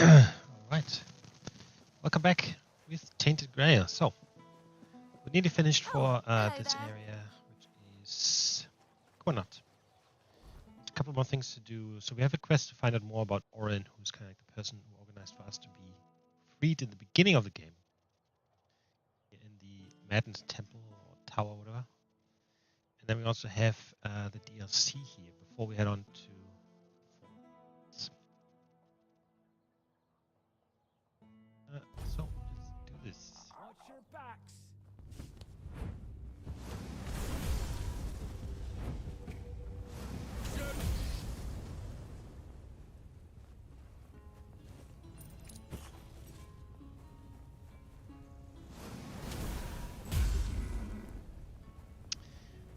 Alright, welcome back with Tainted Grail. So, we're nearly finished for this area, which is Coconut. A couple more things to do. So we have a quest to find out more about Orin, who's kind of like the person who organized for us to be freed in the beginning of the game. In the Madden's Temple or Tower or whatever. And then we also have the DLC here before we head on to... So, let's do this. Watch your backs.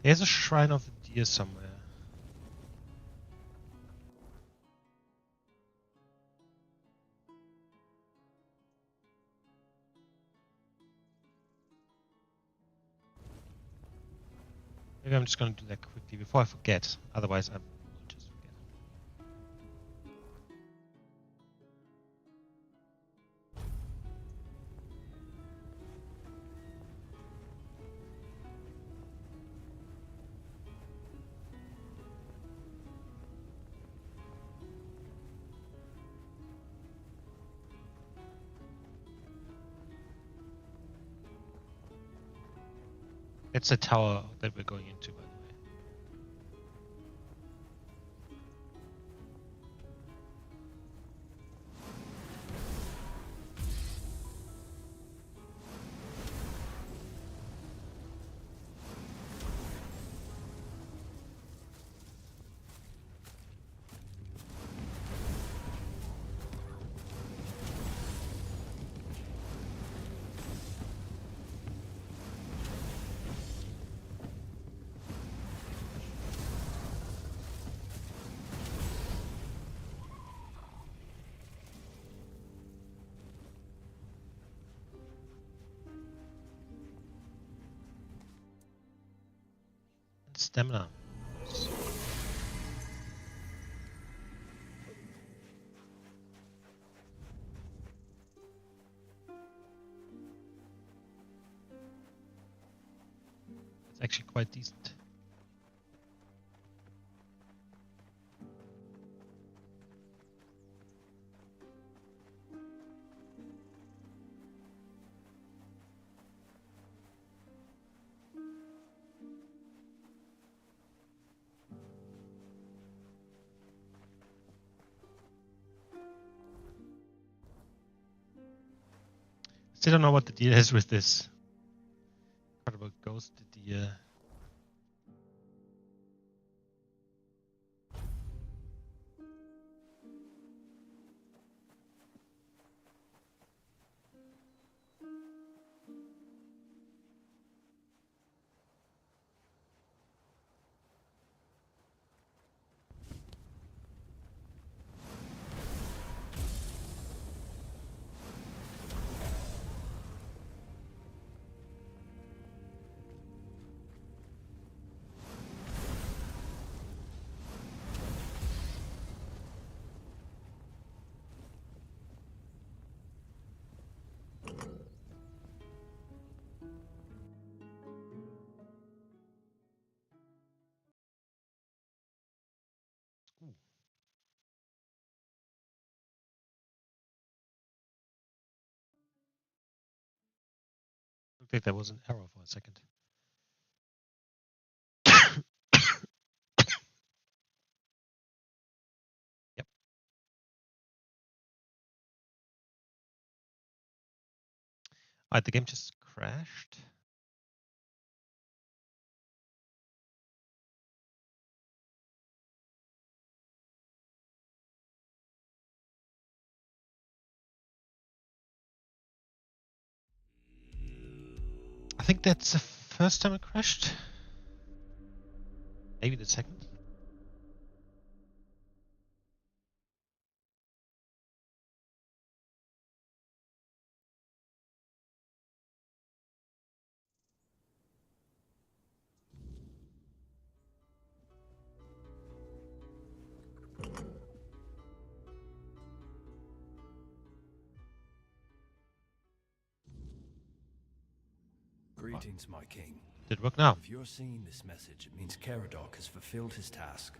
There's a shrine of the deer somewhere. Maybe I'm just going to do that quickly before I forget. Otherwise, I will just forget. It's a tower that we're going into, by the way. Stamina. It's actually quite decent. Still don't know what the deal is with this incredible ghost deer. Looked like there was an error for a second. Yep. Alright, the game just crashed. I think that's the first time it crashed. Maybe the second. Greetings, my king. Did it work now? If you're seeing this message, it means Kirimdor has fulfilled his task,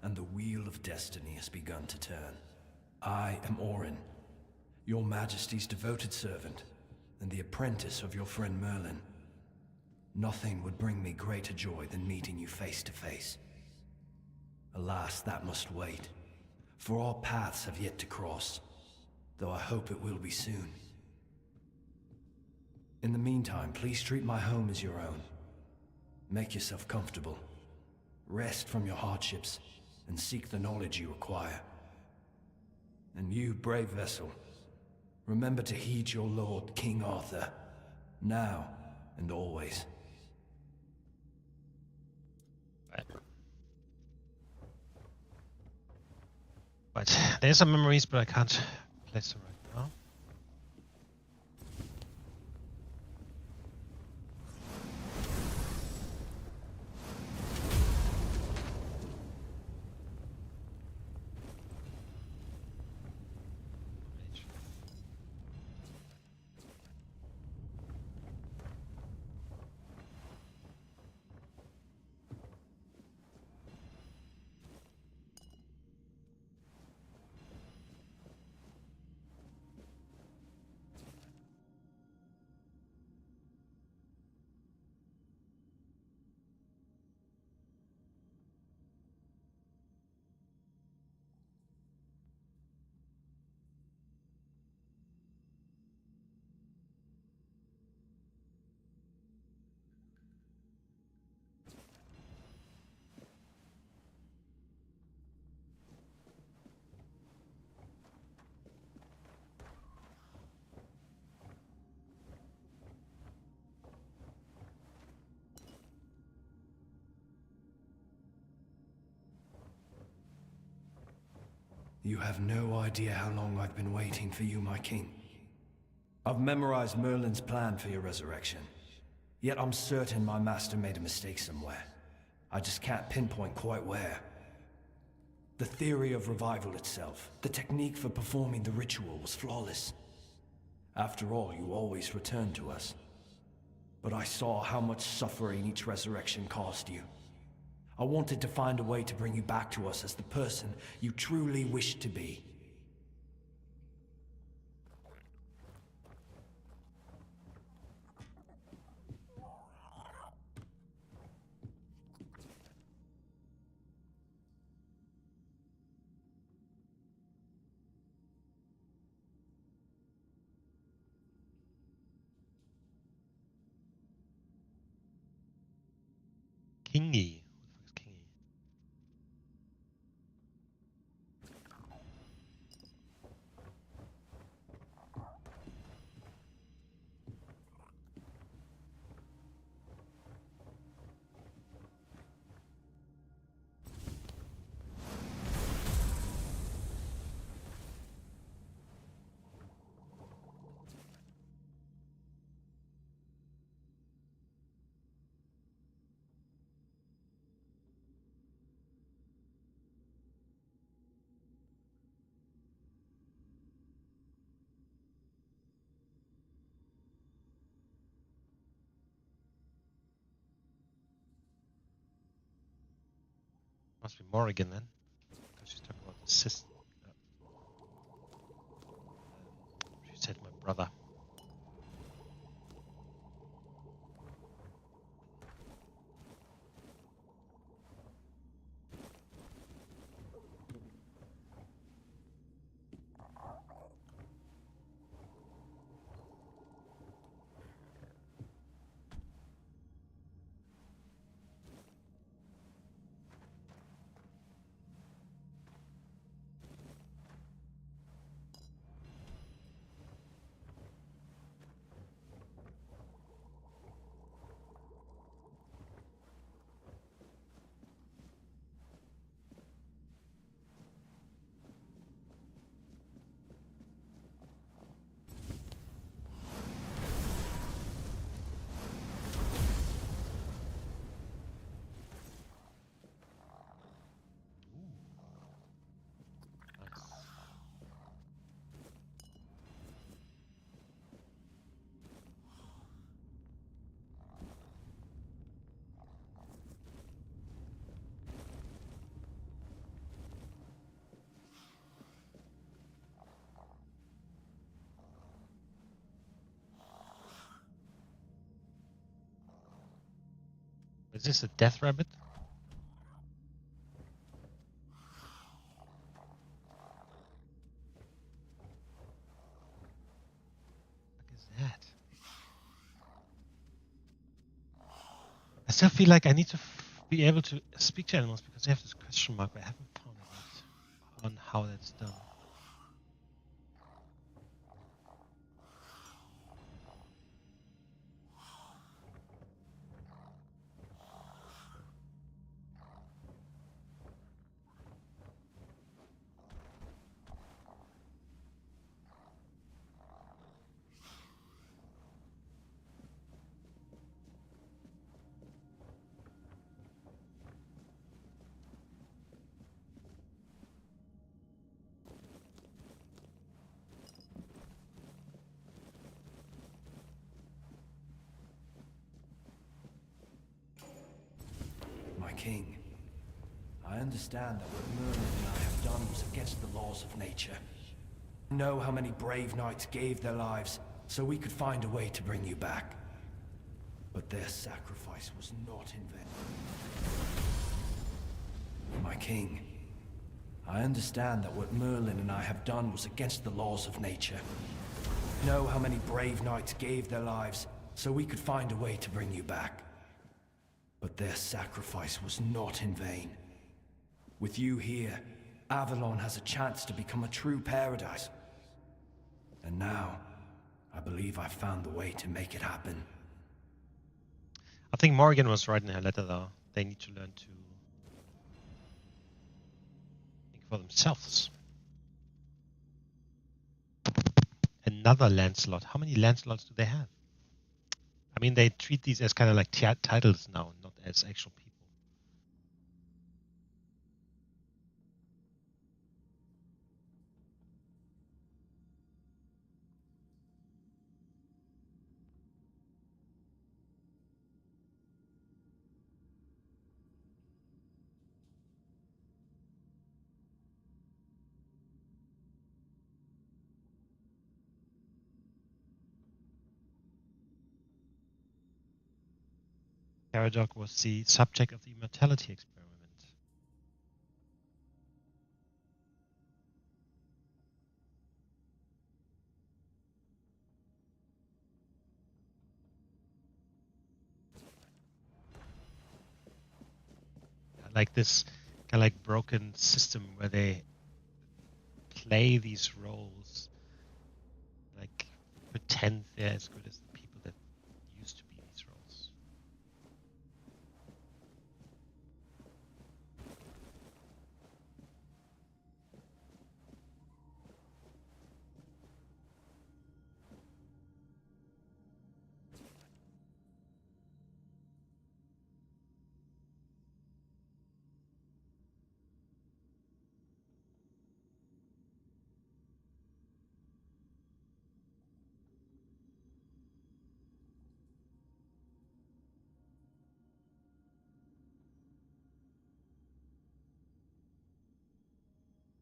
and the wheel of destiny has begun to turn. I am Orin, your majesty's devoted servant, and the apprentice of your friend Merlin. Nothing would bring me greater joy than meeting you face to face. Alas, that must wait, for our paths have yet to cross, though I hope it will be soon. In the meantime, please treat my home as your own. Make yourself comfortable. Rest from your hardships, and seek the knowledge you require. And you, brave vessel, remember to heed your lord, King Arthur, now and always. Right, there's some memories, but I can't place them right now. You have no idea how long I've been waiting for you, my king. I've memorized Merlin's plan for your resurrection. Yet I'm certain my master made a mistake somewhere. I just can't pinpoint quite where. The theory of revival itself, the technique for performing the ritual was flawless. After all, you always return to us. But I saw how much suffering each resurrection cost you. I wanted to find a way to bring you back to us as the person you truly wish to be. Kingy. What the fuck is Kingy? Must be Morrigan then, because she's talking about the sister. She said my brother. Is this a death rabbit? What is that? I still feel like I need to be able to speak to animals because I have this question mark, but I haven't found it yet on how that's done. My king, I understand that what Merlin and I have done was against the laws of nature. I know how many brave knights gave their lives so we could find a way to bring you back. But their sacrifice was not in vain. My king, I understand that what Merlin and I have done was against the laws of nature. I know how many brave knights gave their lives so we could find a way to bring you back. But their sacrifice was not in vain. With you here, Avalon has a chance to become a true paradise. And now, I believe I've found the way to make it happen. I think Morrigan was right in her letter, though. They need to learn to think for themselves. Another Lancelot. How many Lancelots do they have? I mean, they treat these as kind of like titles now, not as actual people. Caradoc was the subject of the immortality experiment. Like this kind of like broken system where they play these roles, like pretend they're as good as the people that used to be these roles.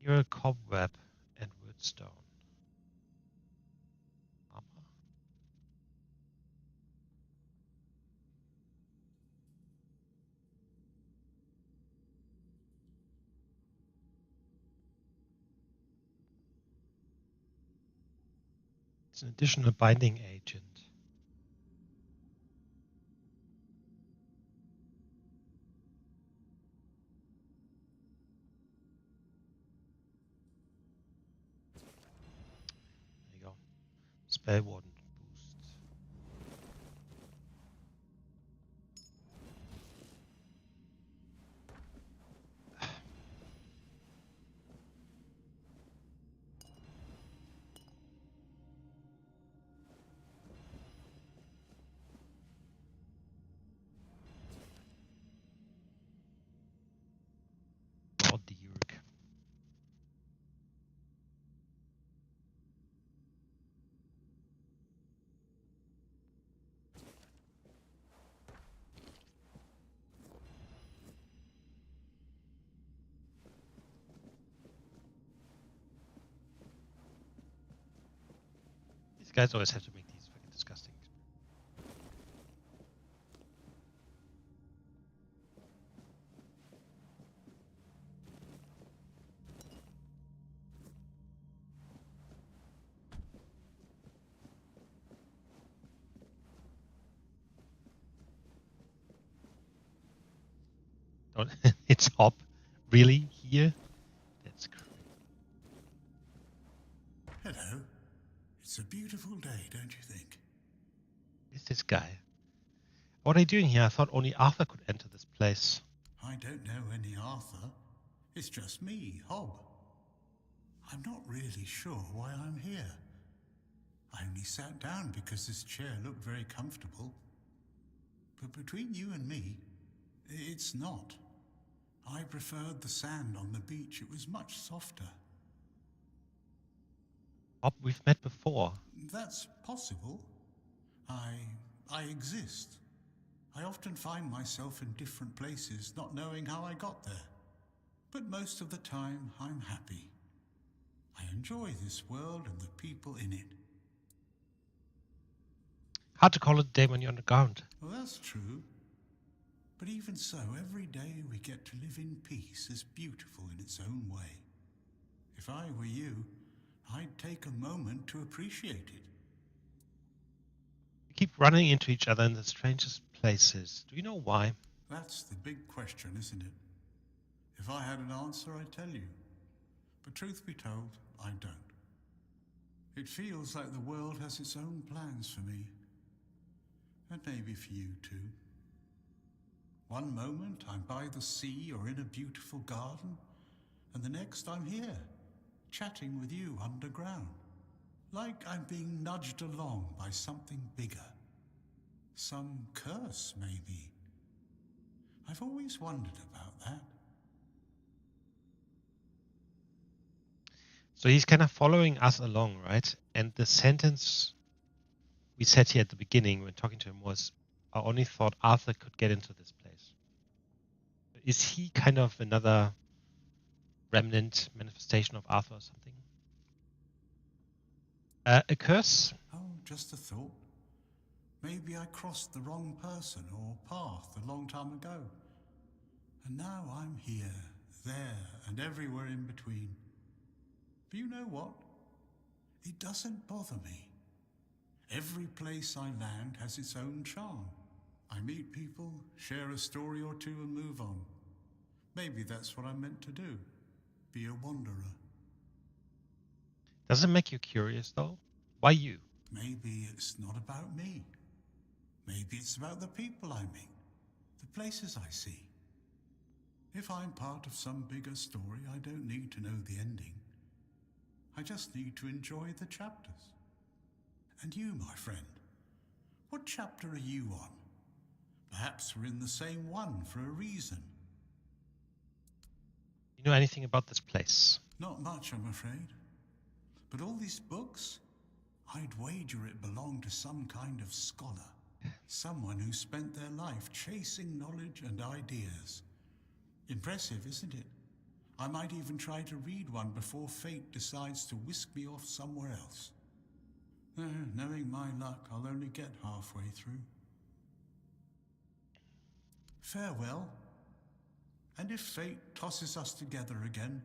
You're a cobweb and woodstone. Armor. It's an additional binding agent. There you go. Spell Warden boost. Oh, the Uruk. These guys always have to make these fucking disgusting. Don't, it's Hob. Really? Here? That's crazy. Hello. It's a beautiful day, don't you think? Who's this guy? What are you doing here? I thought only Arthur could enter this place. I don't know any Arthur. It's just me, Hob. I'm not really sure why I'm here. I only sat down because this chair looked very comfortable. But between you and me, it's not. I preferred the sand on the beach. It was much softer. Hob, we've met before. That's possible. I exist. I often find myself in different places, not knowing how I got there. But most of the time, I'm happy. I enjoy this world and the people in it. Hard to call it a day when you're on the ground. Well, that's true. But even so, every day we get to live in peace is beautiful in its own way. If I were you, I'd take a moment to appreciate it. We keep running into each other in the strangest places. Do you know why? That's the big question, isn't it? If I had an answer, I'd tell you. But truth be told, I don't. It feels like the world has its own plans for me. And maybe for you too. One moment I'm by the sea or in a beautiful garden, and the next I'm here, chatting with you underground. Like I'm being nudged along by something bigger. Some curse, maybe. I've always wondered about that. So he's kind of following us along, right? And the sentence we said here at the beginning when talking to him was, I only thought Arthur could get into this place. Is he kind of another remnant manifestation of Arthur or something? A curse? Oh, just a thought. Maybe I crossed the wrong person or path a long time ago. And now I'm here, there, and everywhere in between. But you know what? It doesn't bother me. Every place I land has its own charm. I meet people, share a story or two, and move on. Maybe that's what I'm meant to do. Be a wanderer. Does it make you curious, though? Why you? Maybe it's not about me. Maybe it's about the people I meet, the places I see. If I'm part of some bigger story, I don't need to know the ending. I just need to enjoy the chapters. And you, my friend, what chapter are you on? Perhaps we're in the same one for a reason. You know anything about this place? Not much, I'm afraid. But all these books, I'd wager it belonged to some kind of scholar. Someone who spent their life chasing knowledge and ideas. Impressive, isn't it? I might even try to read one before fate decides to whisk me off somewhere else. Knowing my luck, I'll only get halfway through. Farewell. And if fate tosses us together again,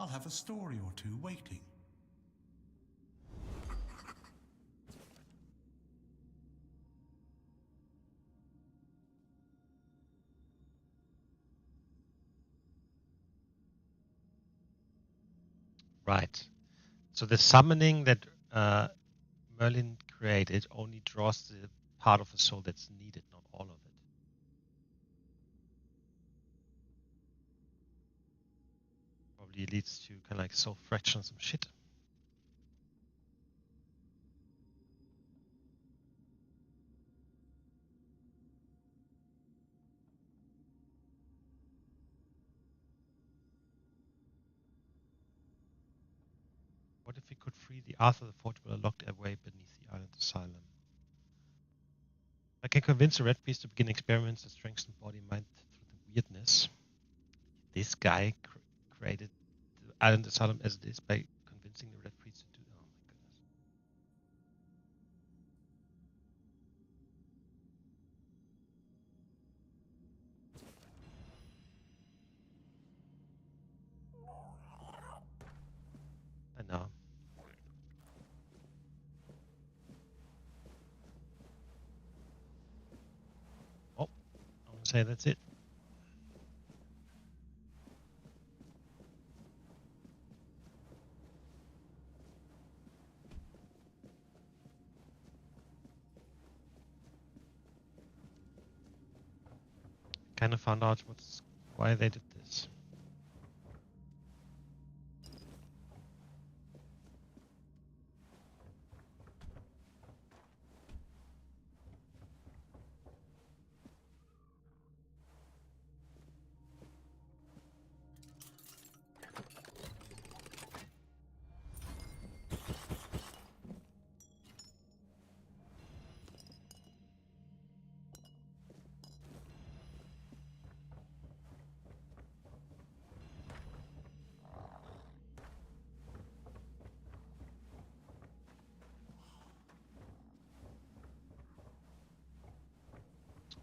I'll have a story or two waiting. Right. So the summoning that Merlin created only draws the part of the soul that's needed, not all of it. Probably leads to kind of like soul fraction or some shit. What if we could free the Arthur the Forgeable locked away beneath the island asylum? I can convince the Red Priest to begin experiments that strengthen body and mind through the weirdness. This guy created the island asylum as it is by convincing the Red Priest to do. Oh my goodness. I know. Oh, I want to say that's it. kind of found out why they did this.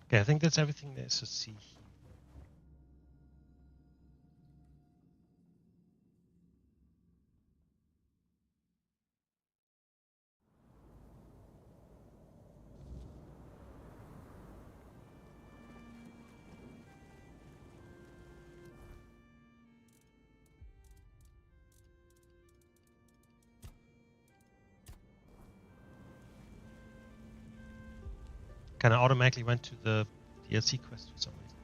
Okay, I think that's everything there is to see here. Kind of automatically went to the DLC quest for some reason.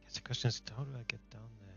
Guess the question is, how do I get down there?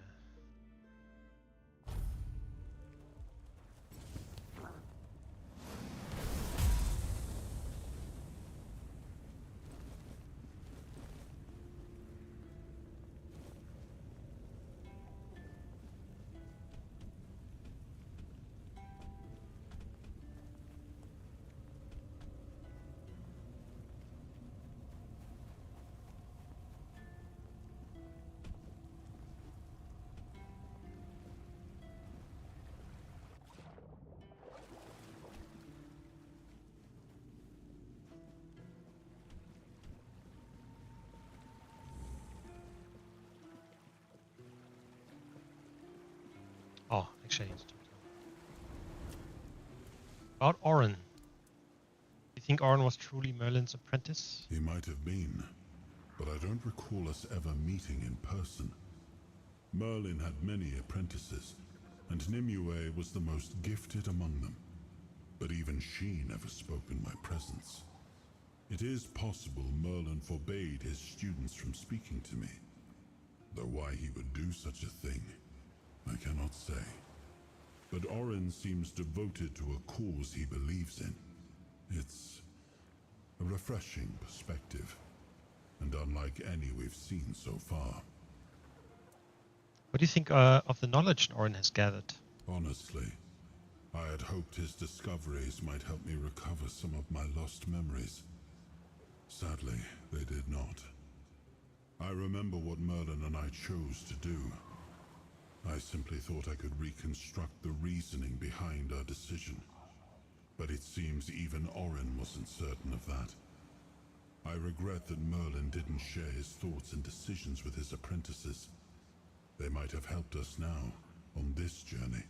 Oh, actually I need to talk to him. About Orin. Do you think Orin was truly Merlin's apprentice? He might have been, but I don't recall us ever meeting in person. Merlin had many apprentices, and Nimue was the most gifted among them. But even she never spoke in my presence. It is possible Merlin forbade his students from speaking to me, though why he would do such a thing, I cannot say. But Orin seems devoted to a cause he believes in. It's a refreshing perspective, and unlike any we've seen so far. What do you think of the knowledge Orin has gathered? Honestly, I had hoped his discoveries might help me recover some of my lost memories. Sadly, they did not. I remember what Merlin and I chose to do. I simply thought I could reconstruct the reasoning behind our decision. But it seems even Orin wasn't certain of that. I regret that Merlin didn't share his thoughts and decisions with his apprentices. They might have helped us now, on this journey.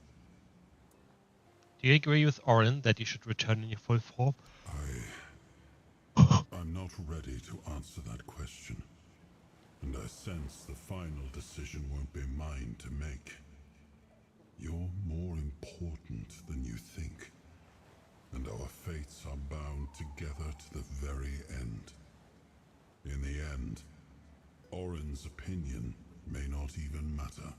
Do you agree with Orin that you should return in your full form? I'm not ready to answer that question. And I sense the final decision won't be mine to make. You're more important than you think. And our fates are bound together to the very end. In the end, Orin's opinion may not even matter.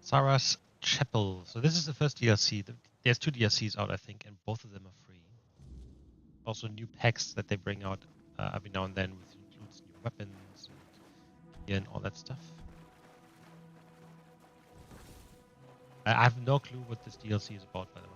Sarras Chapel. So this is the first DLC. There's 2 DLCs out, I think, and both of them are free. Also new packs that they bring out every now and then, which includes new weapons and all that stuff. I have no clue what this DLC is about, by the way.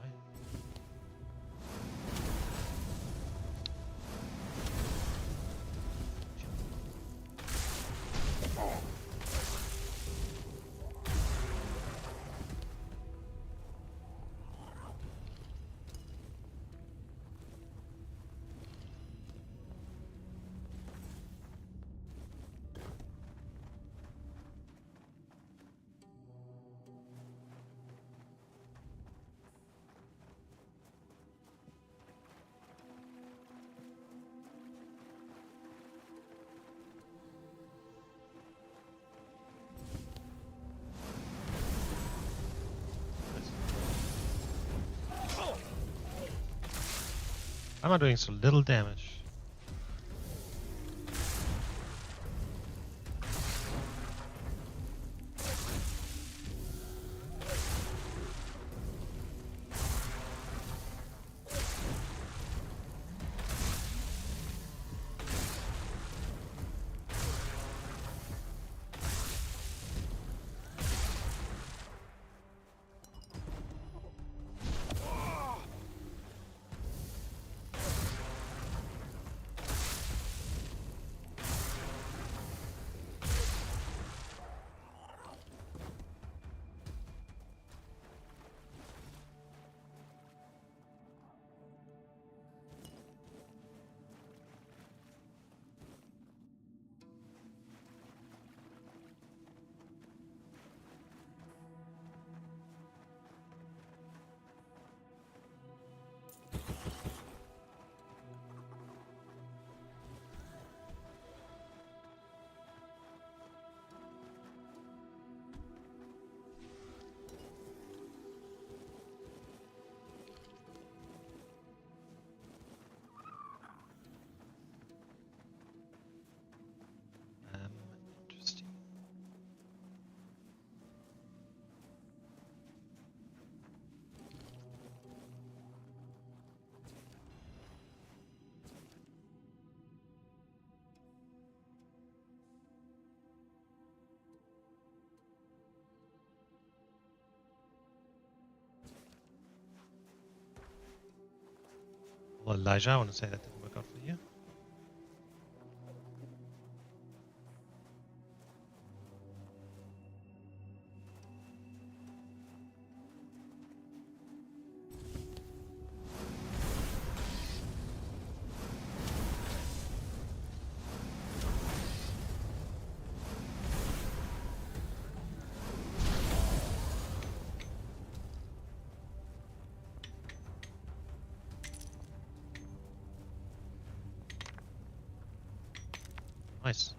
Why am I doing so little damage? Interesting. Well, Elijah, I want to say that didn't work out for you. Nice.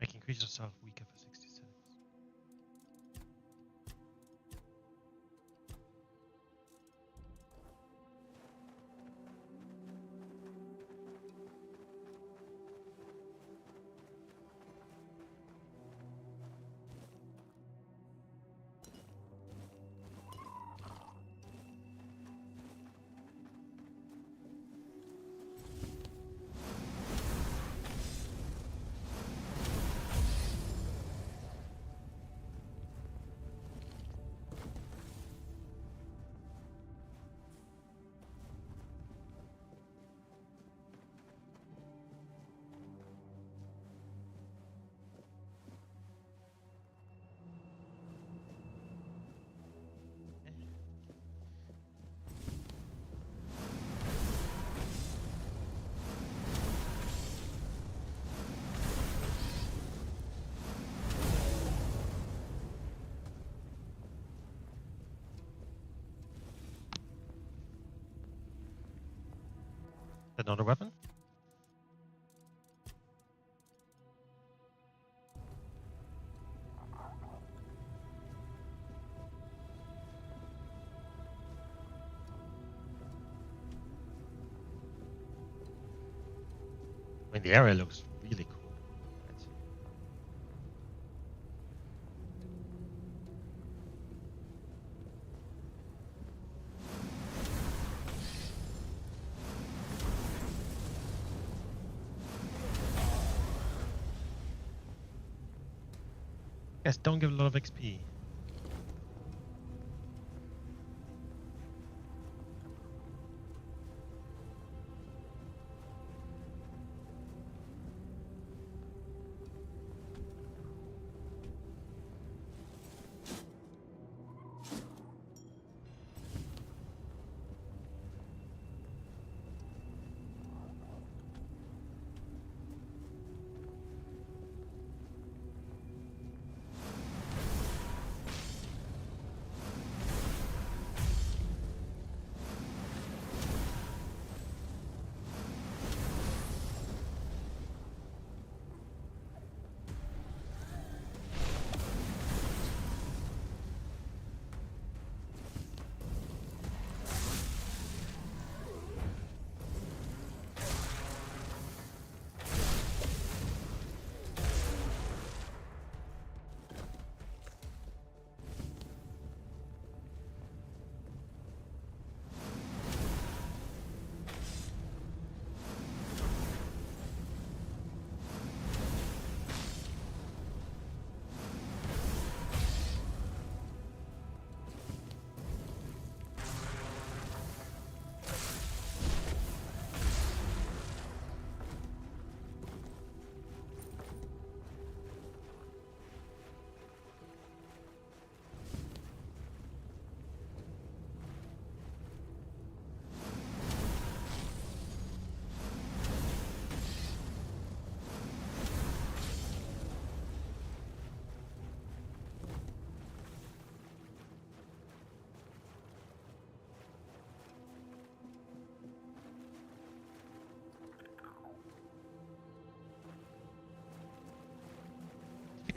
Making creatures are weaker for 60 seconds. Another weapon? I mean, the area looks really cool. Right? Guys, don't give a lot of XP.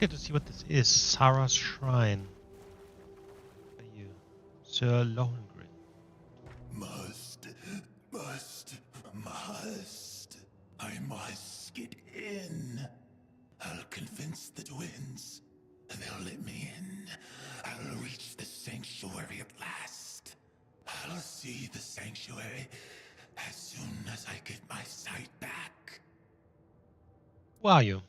Good to see what this is. Sarras Shrine. For you, Sir Lohengrin. Must. I must get in. I'll convince the twins. They'll let me in. I'll reach the sanctuary at last. I'll see the sanctuary as soon as I get my sight back. Who are you?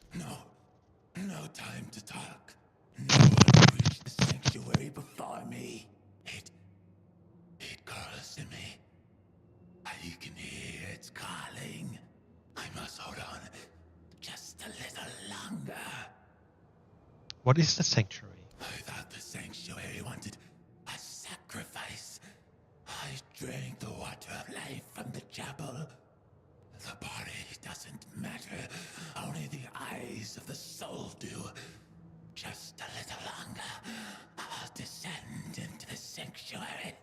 No time to talk. No one will reach the sanctuary before me. It calls to me. I can hear its calling. I must hold on just a little longer. What is the sanctuary? I thought the sanctuary wanted a sacrifice. I drank the water of life from the chapel. The body doesn't matter. Only the eyes of the soul do. Just a little longer. I'll descend into the sanctuary.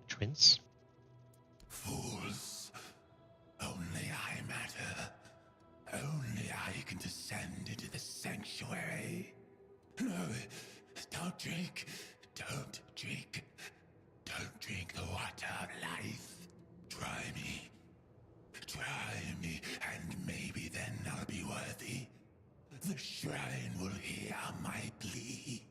Twins? Fools. Only I matter. Only I can descend into the sanctuary. No, don't drink. Don't drink. Don't drink the water of life. Try me, and maybe then I'll be worthy. The shrine will hear my plea.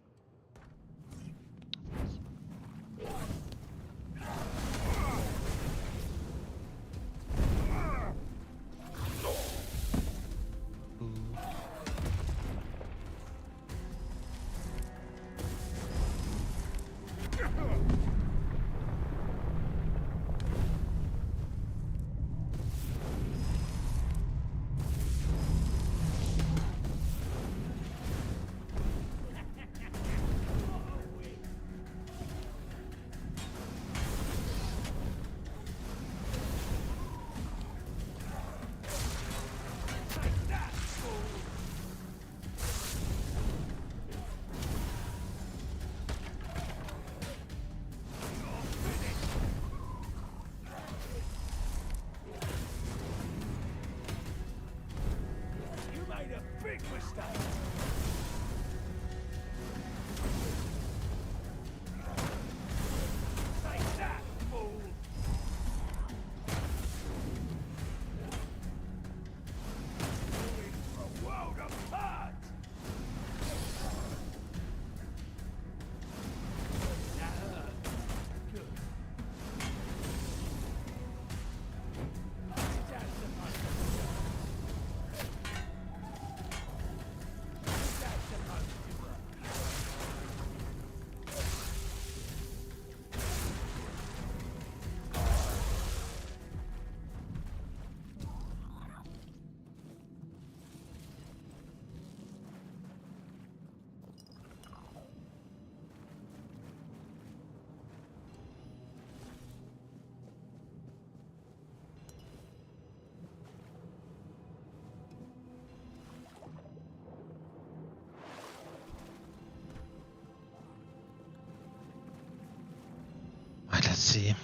see.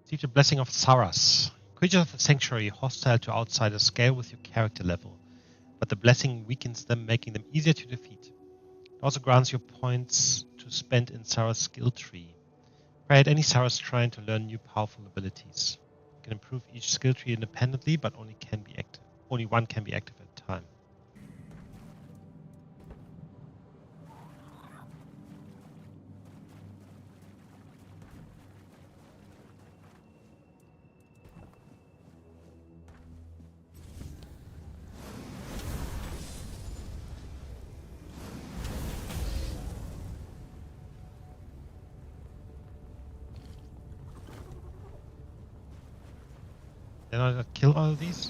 Receive the blessing of Sarras. Creatures of the sanctuary hostile to outsiders scale with your character level, but the blessing weakens them, making them easier to defeat. It also grants you points to spend in Sarras' skill tree. Pray at any Sarras trying to learn new powerful abilities. You can improve each skill tree independently, but only one can be active at a time. Did I not kill all of these?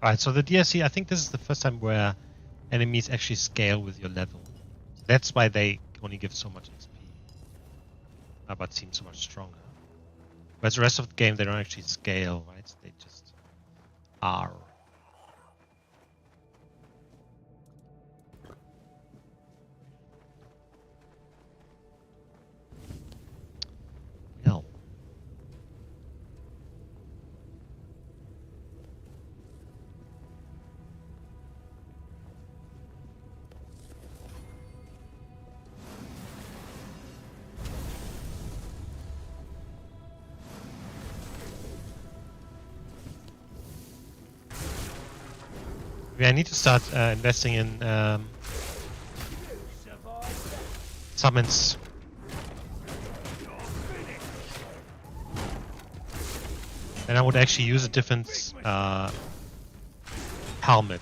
Alright, so the DLC, I think this is the first time where enemies actually scale with your level. So that's why they only give so much XP. But seem so much stronger. Whereas the rest of the game, they don't actually scale, right? They just are. Well. I need to start investing in summons. Then I would actually use a different helmet.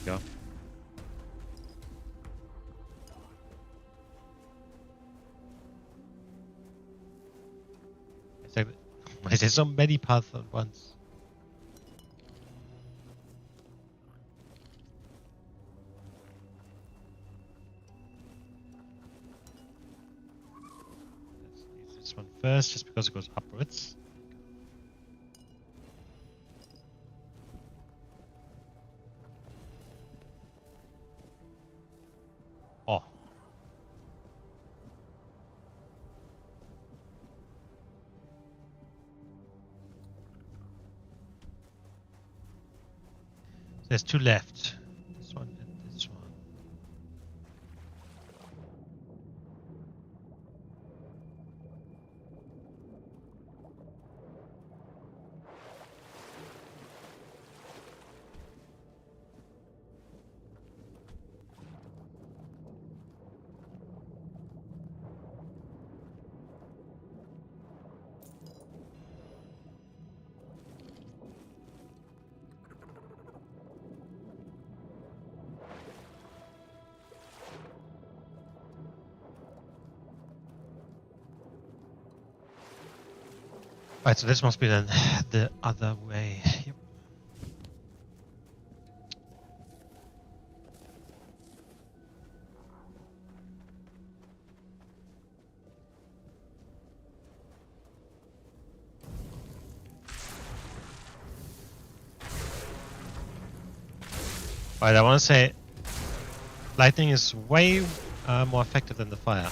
Go. Why is there so many paths at once? Let's use this one first, just because it goes upwards. Oh. There's two left. This one and this one. Right, so this must be then the other way. Yep. Alright, I want to say lightning is way more effective than the fire.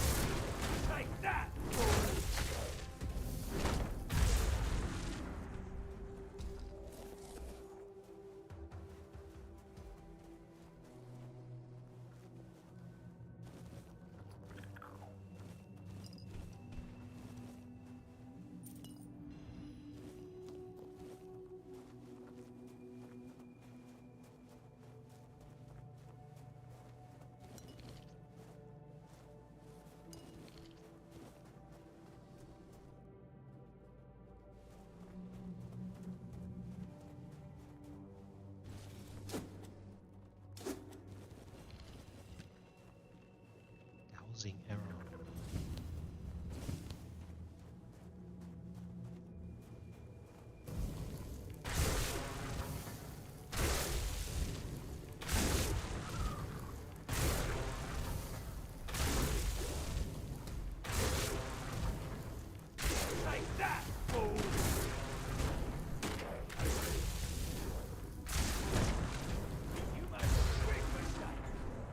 Dowsing arrow.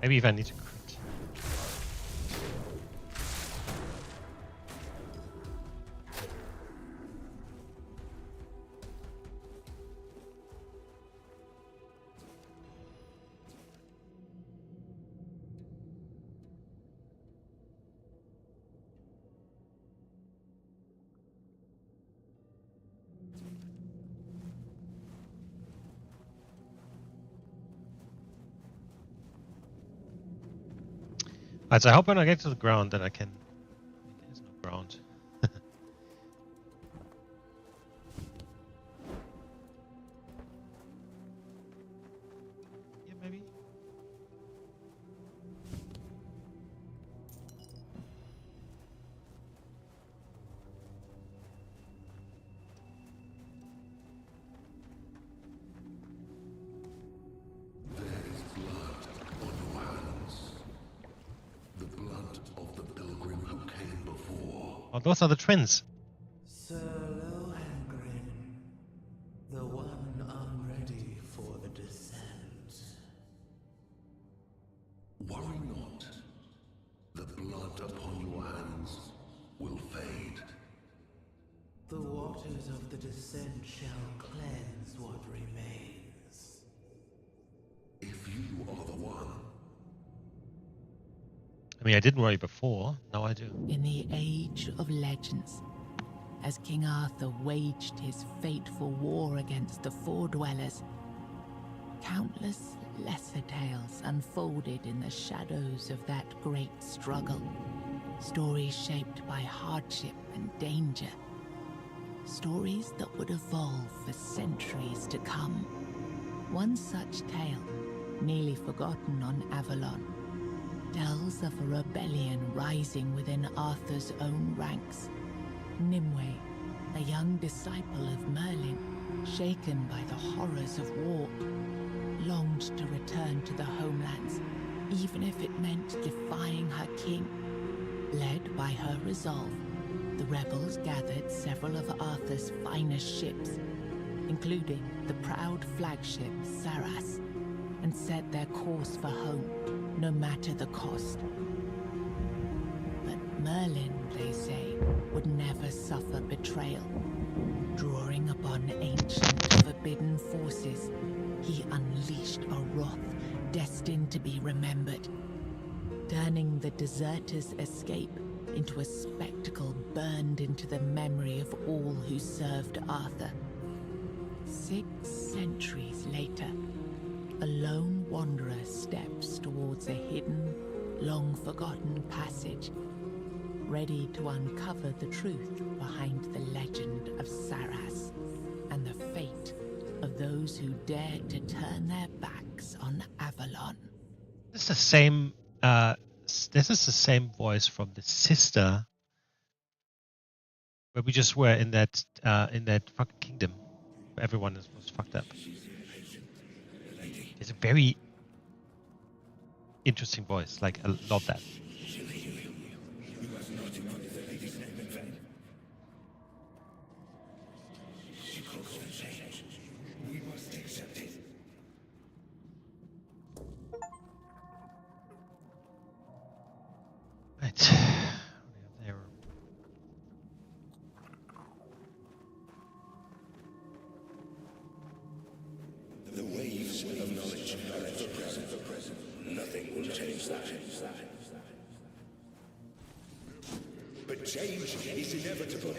Maybe if I need to crit. Alright, so I hope when I get to the ground that I can... There's no ground. Yeah, maybe. Oh, those are the twins. Sir Lohengrin, the one unready for the descent. Worry not. The blood upon your hands will fade. The waters of the descent shall cleanse what remains. If you are the one, I mean, I didn't worry before. Now I do. In the Age of Legends, as King Arthur waged his fateful war against the Four Dwellers, countless lesser tales unfolded in the shadows of that great struggle. Stories shaped by hardship and danger. Stories that would evolve for centuries to come. One such tale, nearly forgotten on Avalon, tells of a rebellion rising within Arthur's own ranks. Nimue, a young disciple of Merlin, shaken by the horrors of war, longed to return to the homelands, even if it meant defying her king. Led by her resolve, the rebels gathered several of Arthur's finest ships, including the proud flagship Sarras, and set their course for home, no matter the cost. But Merlin, they say, would never suffer betrayal. Drawing upon ancient, forbidden forces, he unleashed a wrath destined to be remembered, turning the deserters' escape into a spectacle burned into the memory of all who served Arthur. 6 centuries later, a lone wanderer steps towards a hidden, long-forgotten passage, ready to uncover the truth behind the legend of Sarras and the fate of those who dared to turn their backs on Avalon. This is the same. This is the same voice from the sister, where we just were in that fucking kingdom, where everyone was fucked up. It's a very interesting voice. Like, I love that. Right. There. the waves of knowledge are ever present. Nothing will change that. But change is inevitable.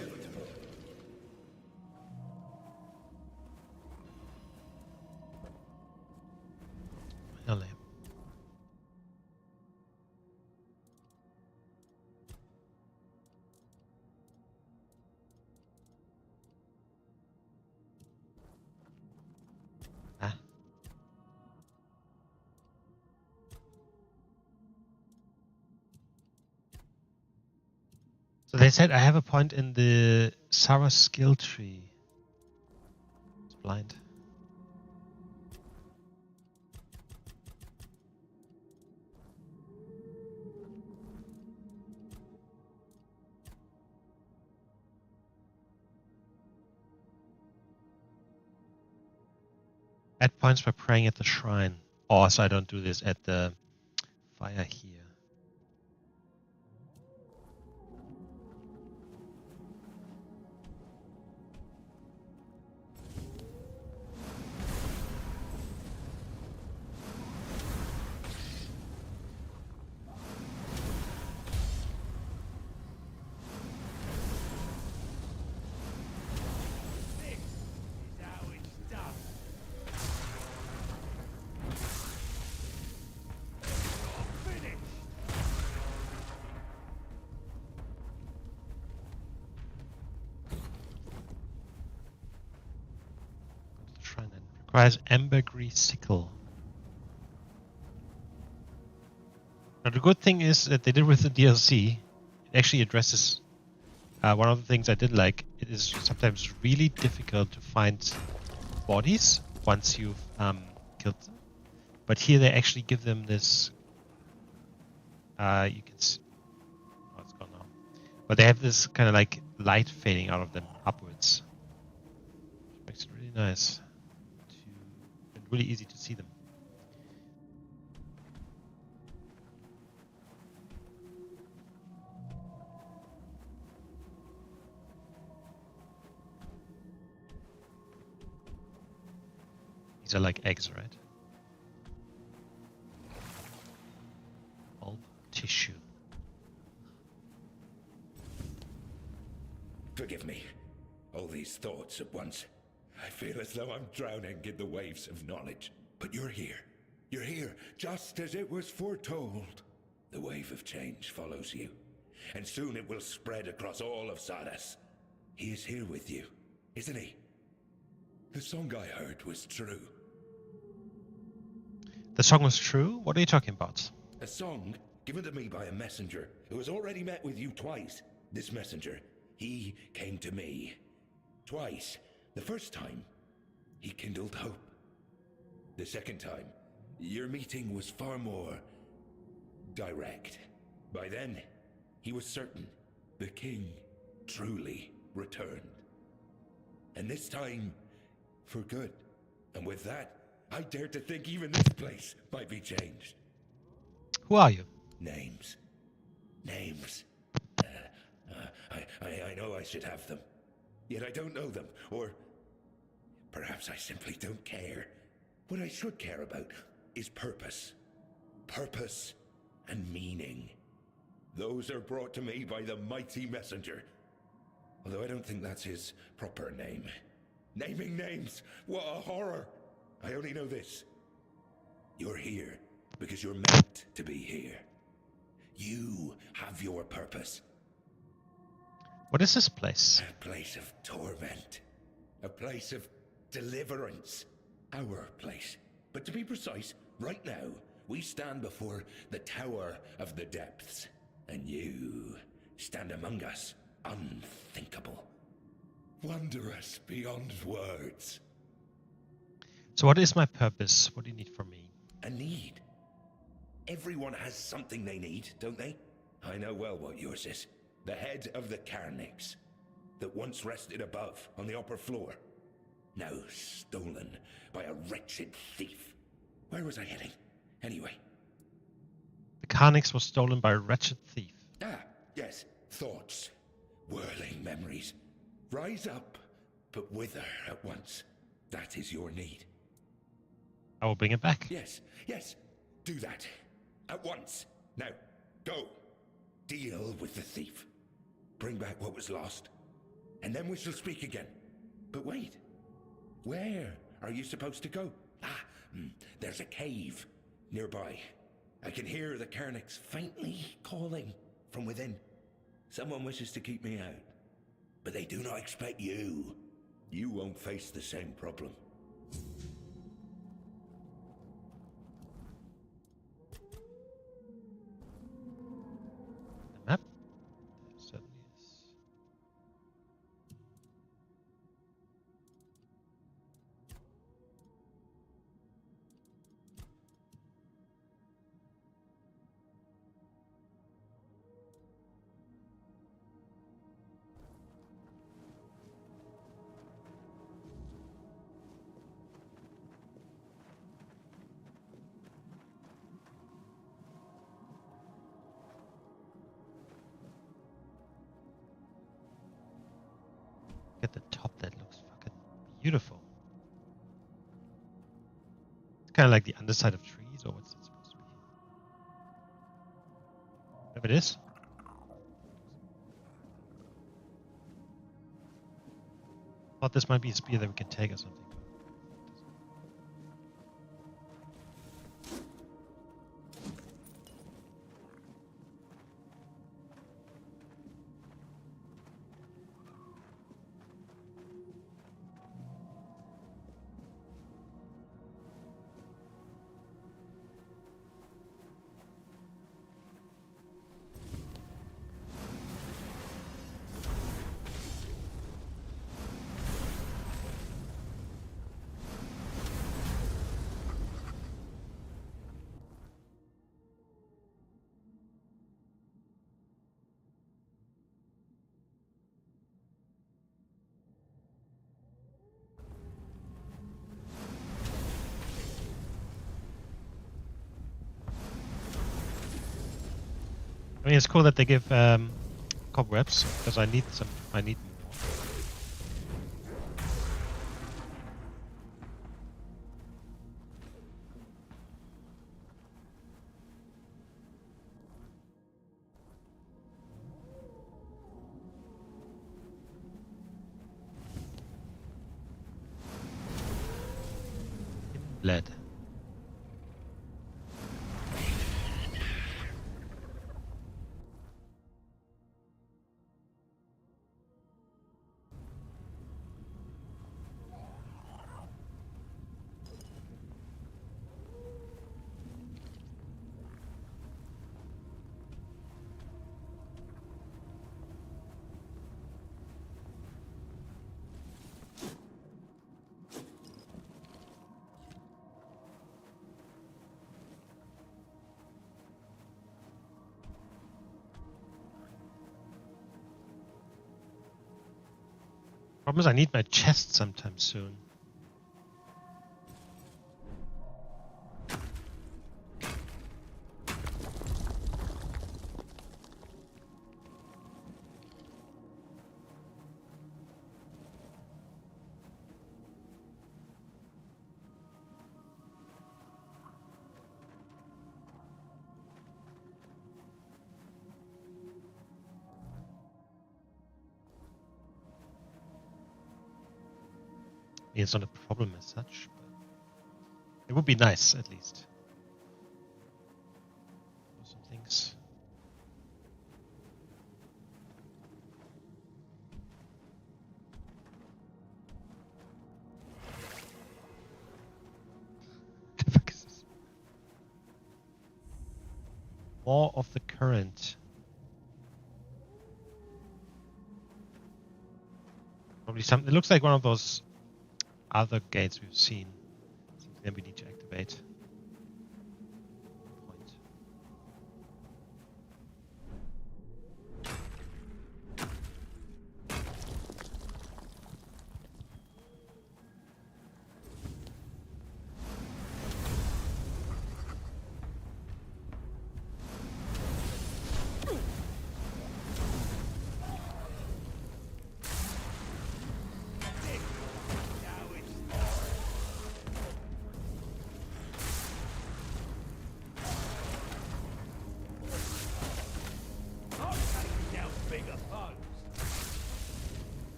Really. So they said I have a point in the Sarras skill tree. It's blind. Add points by praying at the shrine. Oh, so I don't do this at the fire here. Requires ambergris sickle. Now the good thing is that they did with the DLC, it actually addresses one of the things I did like. It is sometimes really difficult to find bodies once you've killed them. But here they actually give them this. You can see. Oh, it's gone now. But they have this kind of like light fading out of them upwards. Which makes it really nice. And really easy to see them. These are like eggs, right? Bulb tissue. Forgive me. All these thoughts at once. I feel as though I'm drowning in the waves of knowledge. But you're here. You're here, just as it was foretold. The wave of change follows you. And soon it will spread across all of Sarras. He is here with you, isn't he? The song I heard was true. The song was true? What are you talking about? A song given to me by a messenger who has already met with you twice. This messenger, he came to me. Twice. The first time, he kindled hope. The second time, your meeting was far more direct. By then, he was certain the king truly returned. And this time, for good. And with that, I dare to think even this place might be changed. Who are you? Names. Names. I know I should have them. Yet I don't know them. Or perhaps I simply don't care. What I should care about is purpose. Purpose and meaning. Those are brought to me by the mighty messenger. Although I don't think that's his proper name. Naming names! What a horror! I only know this. You're here because you're meant to be here. You have your purpose. What is this place? A place of torment. A place of deliverance. Our place. But to be precise, right now, we stand before the Tower of the Depths. And you stand among us, unthinkable. Wondrous beyond words. So what is my purpose? What do you need from me? A need. Everyone has something they need, don't they? I know well what yours is. The head of the Carnix, that once rested above on the upper floor. Now stolen by a wretched thief. Where was I heading? Anyway. The Carnix was stolen by a wretched thief. Ah, yes. Thoughts. Whirling memories. Rise up, but wither at once. That is your need. I will bring it back. Yes, yes. Do that. At once. Now, go. Deal with the thief. Bring back what was lost. And then we shall speak again. But wait. Where are you supposed to go? There's a cave nearby. I can hear the Carnix faintly calling from within. Someone wishes to keep me out. But they do not expect you. You won't face the same problem. The map? There certainly is. At the top, that looks fucking beautiful. It's kind of like the underside of trees, or what's it supposed to be? Whatever it is. Thought this might be a spear that we can take or something. mean, it's cool that they give cobwebs, because I need some. I need more. Lead. Problem is, I need my chest sometime soon. It's not a problem as such, but it would be nice at least. For some things. The fuck is this? More of the current. Probably some. It looks like one of those other gates we've seen. Something that we need to activate. Point.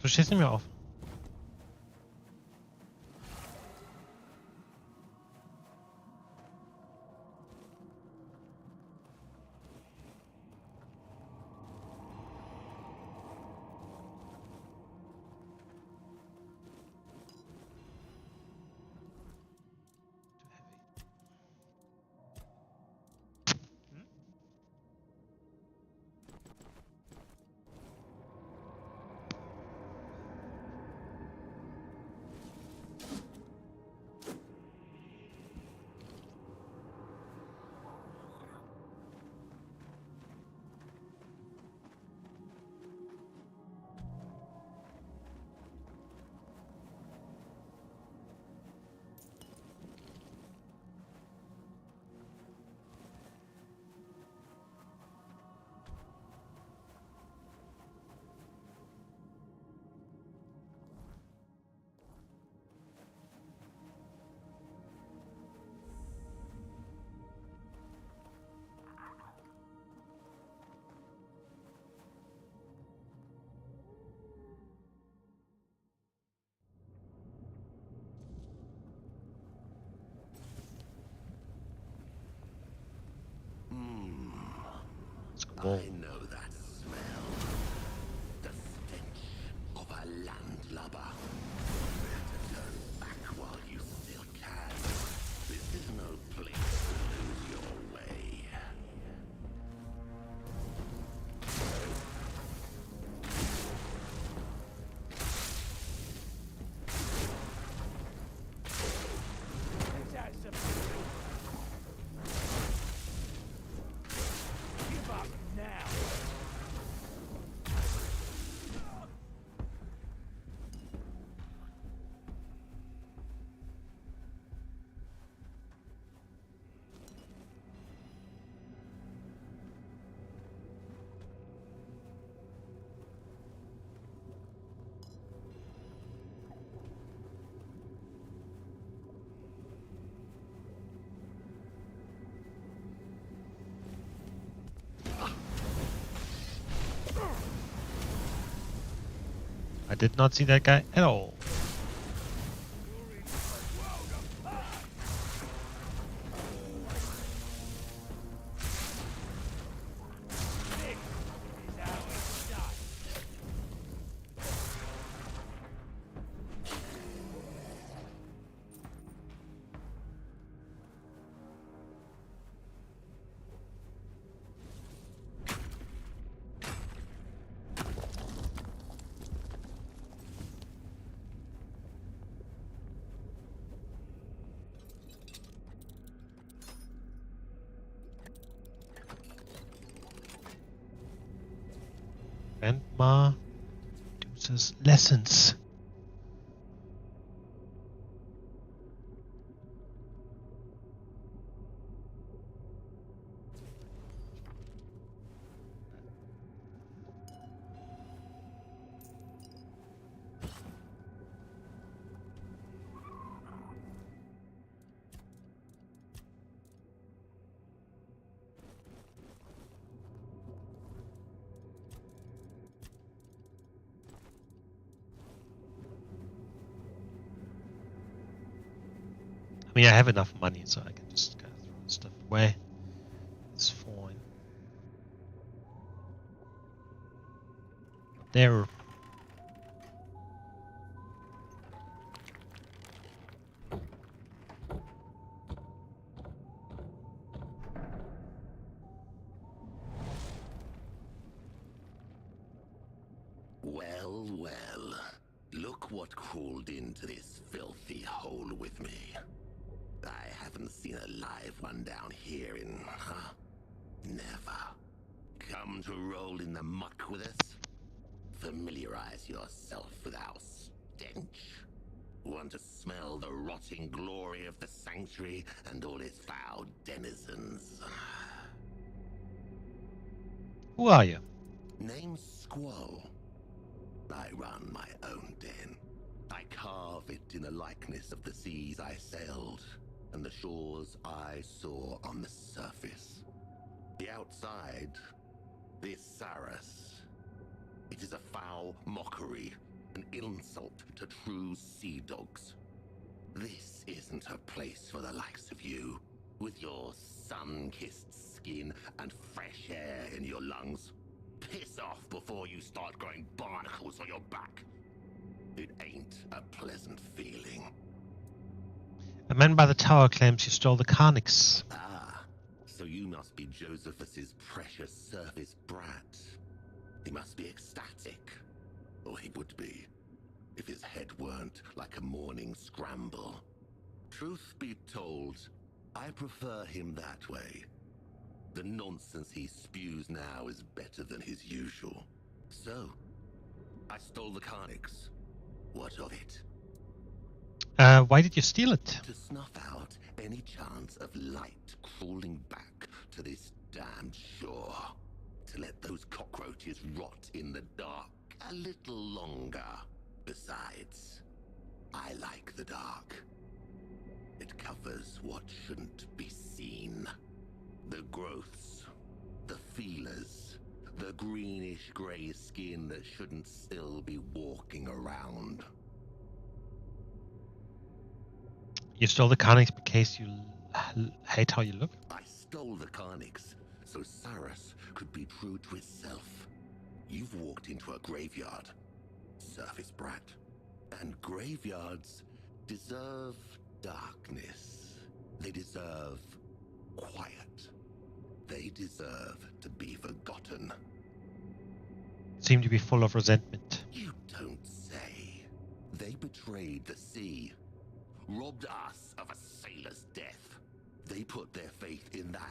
Du stehst nicht mehr auf. I did not see that guy at all. Grandma Deuce's lessons. I mean, I have enough money, so I can just kind of throw this stuff away. It's fine. There. Well, well. Look what crawled into this filthy hole with me. I haven't seen a live one down here in, never. Come to roll in the muck with us? Familiarize yourself with our stench. Want to smell the rotting glory of the sanctuary and all its foul denizens? Who are you? Name's Squall. I run my own den. I carve it in the likeness of the seas I sailed and the shores I saw on the surface. The outside, this Sarras, it is a foul mockery, an insult to true sea dogs. This isn't a place for the likes of you, with your sun-kissed skin and fresh air in your lungs. Piss off before you start growing barnacles on your back. It ain't a pleasant feeling. A man by the tower claims you stole the Carnix. Ah, so you must be Josephus's precious surface brat. He must be ecstatic, or he would be, if his head weren't like a morning scramble. Truth be told, I prefer him that way. The nonsense he spews now is better than his usual. So, I stole the Carnix. What of it? Why did you steal it? To snuff out any chance of light crawling back to this damned shore. To let those cockroaches rot in the dark a little longer. Besides, I like the dark. It covers what shouldn't be seen. The growths, the feelers, the greenish-grey skin that shouldn't still be walking around. You stole the Carnix because you hate how you look? I stole the Carnix so Sarras could be true to itself. You've walked into a graveyard, surface brat. And graveyards deserve darkness. They deserve quiet. They deserve to be forgotten. Seem to be full of resentment. You don't say. They betrayed the sea, robbed us of a sailor's death. They put their faith in that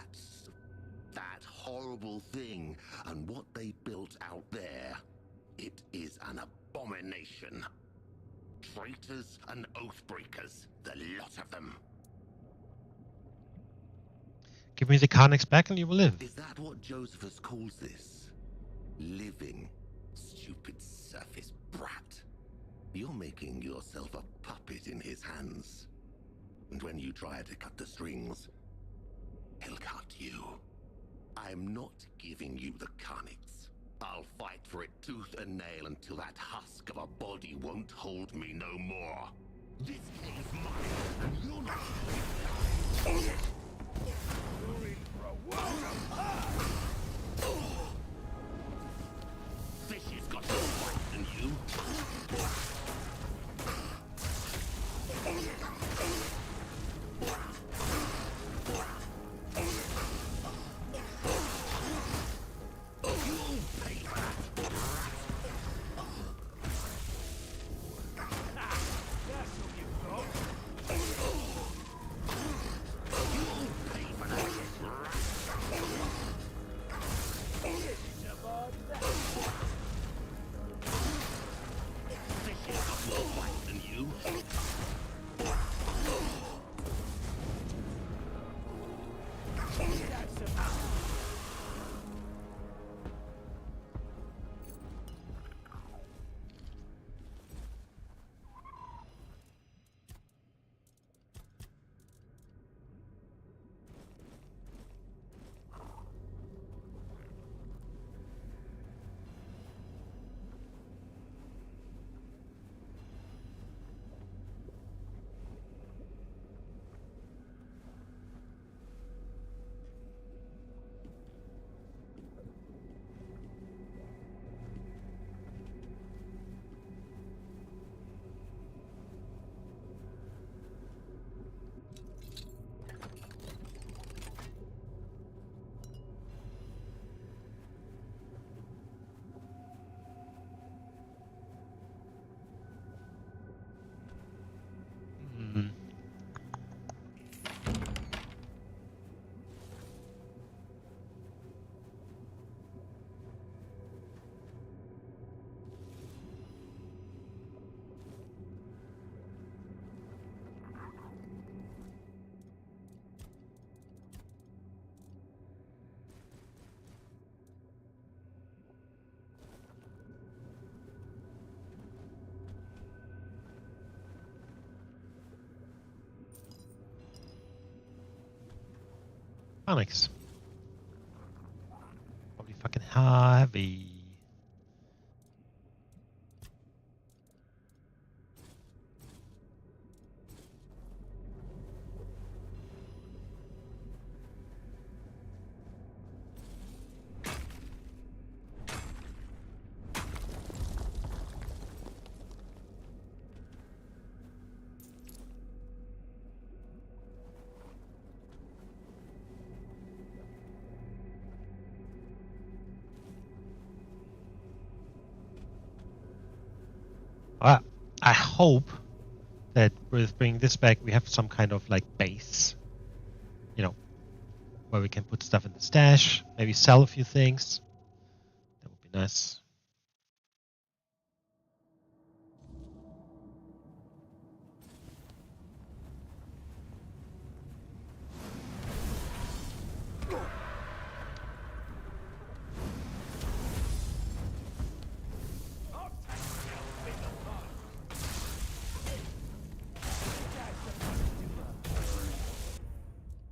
horrible thing, and what they built out there, it is an abomination. Traitors and oathbreakers, the lot of them. Give me the Carnix back and you will live. Is that what Josephus calls this? Living, stupid surface brat. You're making yourself a puppet in his hands. And when you try to cut the strings, he'll cut you. I'm not giving you the Carnix. I'll fight for it tooth and nail until that husk of a body won't hold me no more. This king's mine, and you're not. Fish has got more fight than you. Comics. Probably fucking heavy. I hope that with bringing this back, we have some kind of like base, you know, where we can put stuff in the stash, maybe sell a few things. That would be nice.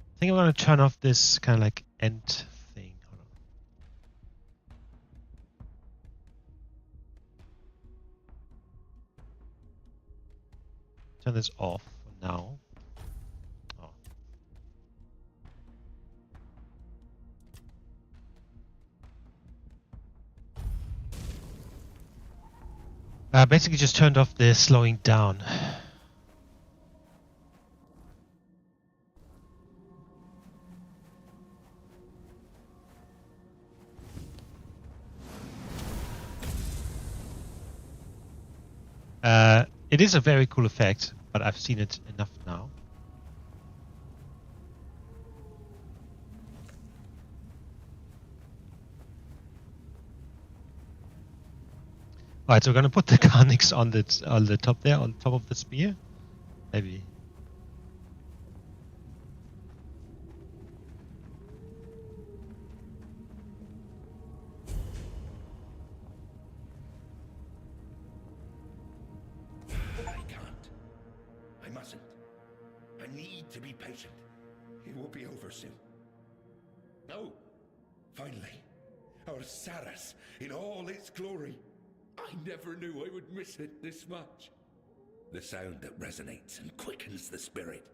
I think I'm going to turn off this kind of like end thing. Hold on. Turn this off for now. Oh. Basically just turned off the slowing down. It is a very cool effect, but I've seen it enough now. Alright, so we're gonna put the Carnix on the top there, on top of the spear. Maybe. To be patient. It will be over soon. Oh, finally. Our Sarras in all its glory. I never knew I would miss it this much. The sound that resonates and quickens the spirit.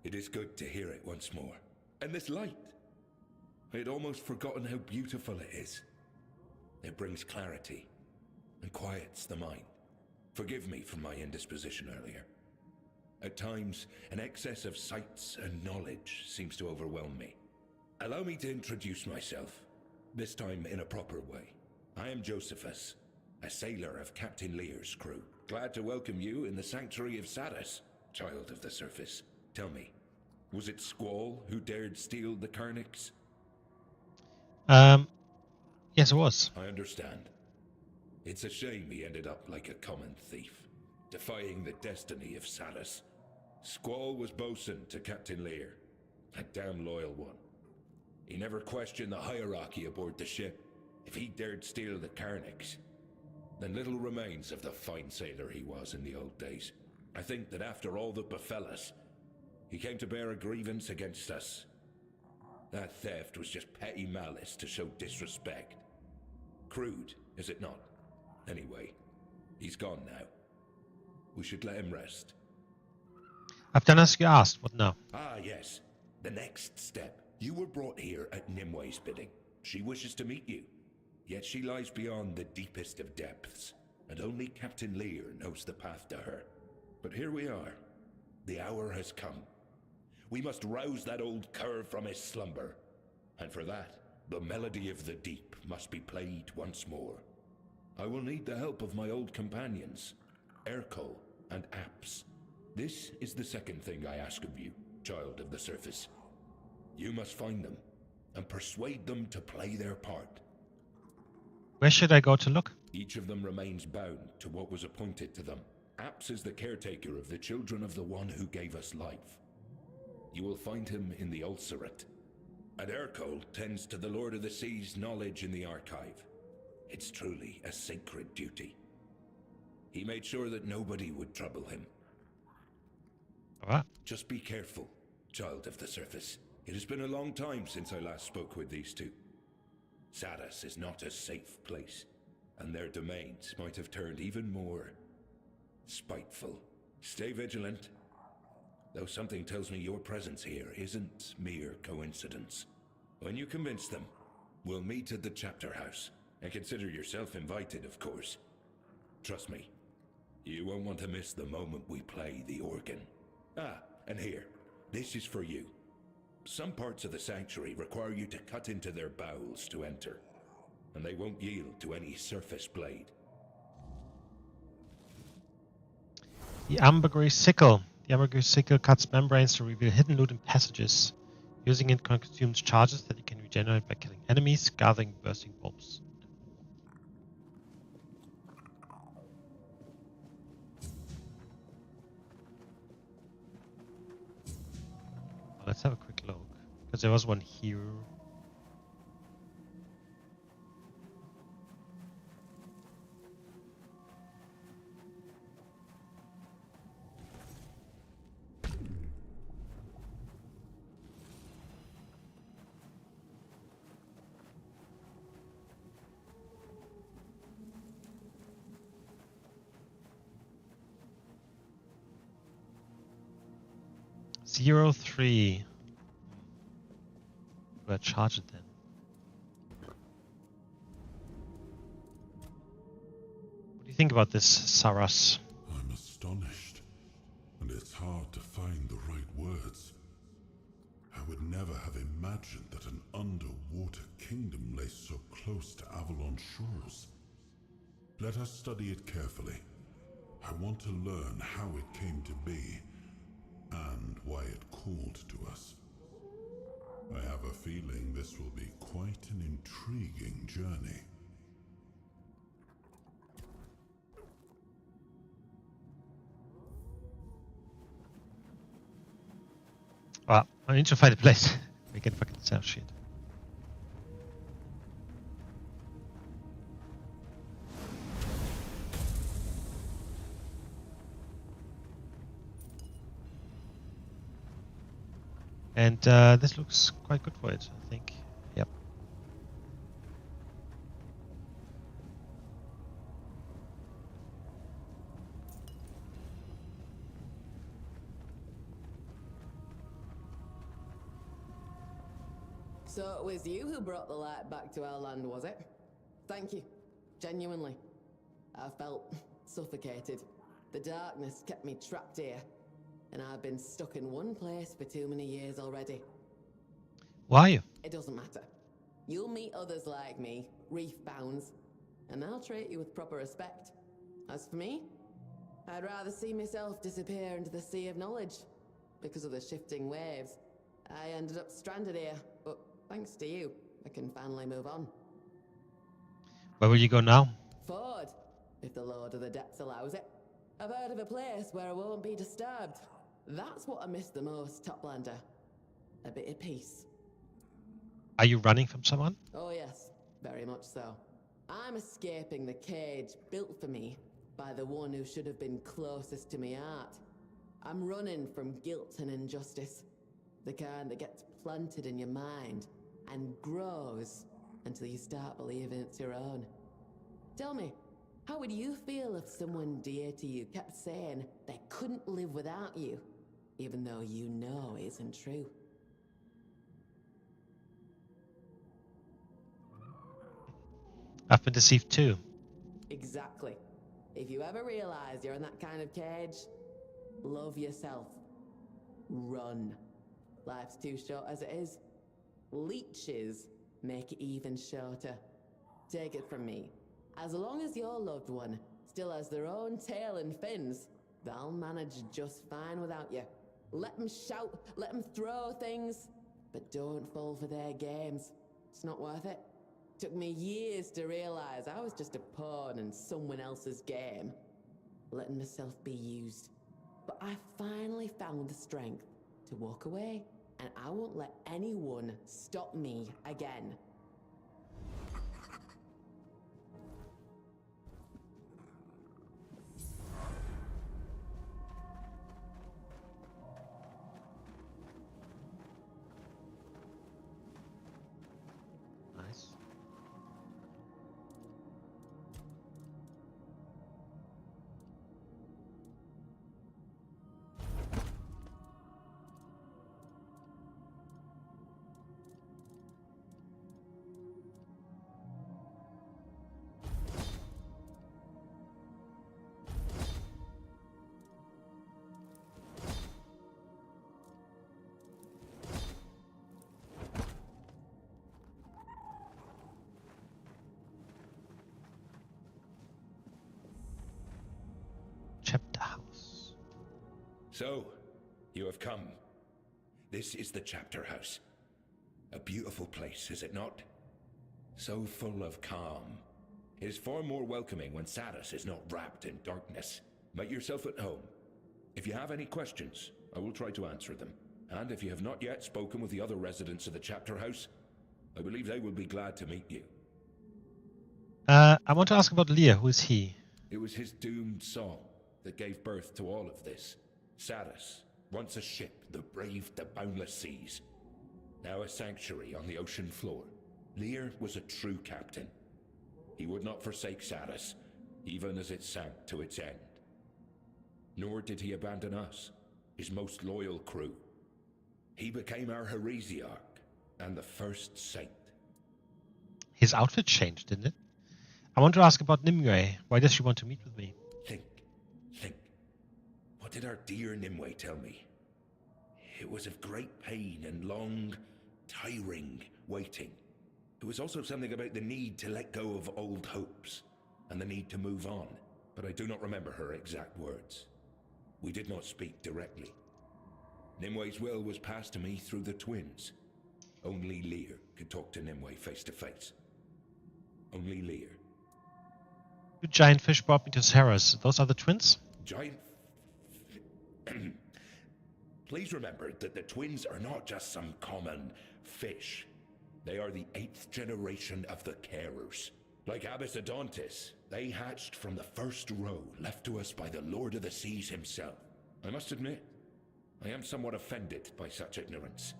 It is good to hear it once more. And this light. I had almost forgotten how beautiful it is. It brings clarity and quiets the mind. Forgive me for my indisposition earlier. At times, an excess of sights and knowledge seems to overwhelm me. Allow me to introduce myself, this time in a proper way. I am Josephus, a sailor of Captain Lear's crew. Glad to welcome you in the sanctuary of Sarras, child of the surface. Tell me, was it Squall who dared steal the Carnix? Yes, it was. I understand. It's a shame he ended up like a common thief, defying the destiny of Sarras. Squall was bosun to Captain Lear, a damn loyal one. He never questioned the hierarchy aboard the ship. If he dared steal the Carnix, then little remains of the fine sailor he was in the old days. I think that after all that befell us, he came to bear a grievance against us. That theft was just petty malice to show disrespect. Crude, is it not? Anyway, he's gone now. We should let him rest. I've done as you asked. What now? Ah, yes. The next step. You were brought here at Nimwe's bidding. She wishes to meet you. Yet she lies beyond the deepest of depths, and only Captain Lear knows the path to her. But here we are. The hour has come. We must rouse that old cur from his slumber. And for that, the melody of the deep must be played once more. I will need the help of my old companions, Ercole and Apps. This is the second thing I ask of you, child of the surface. You must find them and persuade them to play their part. Where should I go to look? Each of them remains bound to what was appointed to them. Apps is the caretaker of the children of the one who gave us life. You will find him in the Ulcerate. And Ercole tends to the Lord of the Sea's knowledge in the archive. It's truly a sacred duty. He made sure that nobody would trouble him. All right. Just be careful, child of the surface. It has been a long time since I last spoke with these two. Sarras is not a safe place, and their domains might have turned even more spiteful. Stay vigilant. Though something tells me your presence here isn't mere coincidence. When you convince them, we'll meet at the chapter house. And consider yourself invited, of course. Trust me, you won't want to miss the moment we play the organ. Ah, and here, this is for you. Some parts of the sanctuary require you to cut into their bowels to enter, and they won't yield to any surface blade. The ambergris sickle. The ambergris sickle cuts membranes to reveal hidden loot in passages. Using it consumes charges that you can regenerate by killing enemies, gathering bursting bulbs. Let's have a quick look, because there was one here. Zero 03. Where charge it then? What do you think about this, Sarras? I'm astonished, and it's hard to find the right words. I would never have imagined that an underwater kingdom lay so close to Avalon shores. Let us study it carefully. I want to learn how it came to be, and why it called to us. I have a feeling this will be quite an intriguing journey. Well, I need to find a place. We can fucking sell shit. And this looks quite good for it, I think. Yep. So it was you who brought the light back to our land, was it? Thank you. Genuinely. I felt suffocated. The darkness kept me trapped here, and I've been stuck in one place for too many years already. Why? It doesn't matter. You'll meet others like me, reef-bounds, and they'll treat you with proper respect. As for me, I'd rather see myself disappear into the sea of knowledge. Because of the shifting waves, I ended up stranded here, but thanks to you, I can finally move on. Where will you go now? Forward, if the Lord of the Depths allows it. I've heard of a place where I won't be disturbed. That's what I miss the most, Toplander. A bit of peace. Are you running from someone? Oh yes, very much so. I'm escaping the cage built for me by the one who should have been closest to my heart. I'm running from guilt and injustice. The kind that gets planted in your mind and grows until you start believing it's your own. Tell me, how would you feel if someone dear to you kept saying they couldn't live without you, even though you know it isn't true? I've been deceived too. Exactly. If you ever realize you're in that kind of cage, love yourself. Run. Life's too short as it is. Leeches make it even shorter. Take it from me. As long as your loved one still has their own tail and fins, they'll manage just fine without you. Let them shout, let them throw things, but don't fall for their games. It's not worth it. Took me years to realize I was just a pawn in someone else's game, letting myself be used. But I finally found the strength to walk away, and I won't let anyone stop me again. Nice. Chapter house. So, you have come. This is the chapter house. A beautiful place, is it not? So full of calm. It is far more welcoming when Sarras is not wrapped in darkness. Make yourself at home. If you have any questions, I will try to answer them. And if you have not yet spoken with the other residents of the chapter house, I believe they will be glad to meet you. I want to ask about Lear. Who is he? It was his doomed song that gave birth to all of this. Sarras, once a ship that braved the boundless seas, now a sanctuary on the ocean floor. Lear was a true captain. He would not forsake Sarras, even as it sank to its end. Nor did he abandon us, his most loyal crew. He became our heresiarch and the first saint. His outfit changed, didn't it? I want to ask about Nimue. Why does she want to meet with me? Think. What did our dear Nimue tell me? It was of great pain and long, tiring waiting. It was also something about the need to let go of old hopes and the need to move on, but I do not remember her exact words. We did not speak directly. Nimue's will was passed to me through the twins. Only Lear could talk to Nimue face to face. Only Lear. Two giant fish brought me to Sarras. Those are the twins? Giant... Please remember that the twins are not just some common fish. They are the 8th generation of the Carers. Like Abyssodontis, they hatched from the first row left to us by the Lord of the Seas himself. I must admit, I am somewhat offended by such ignorance.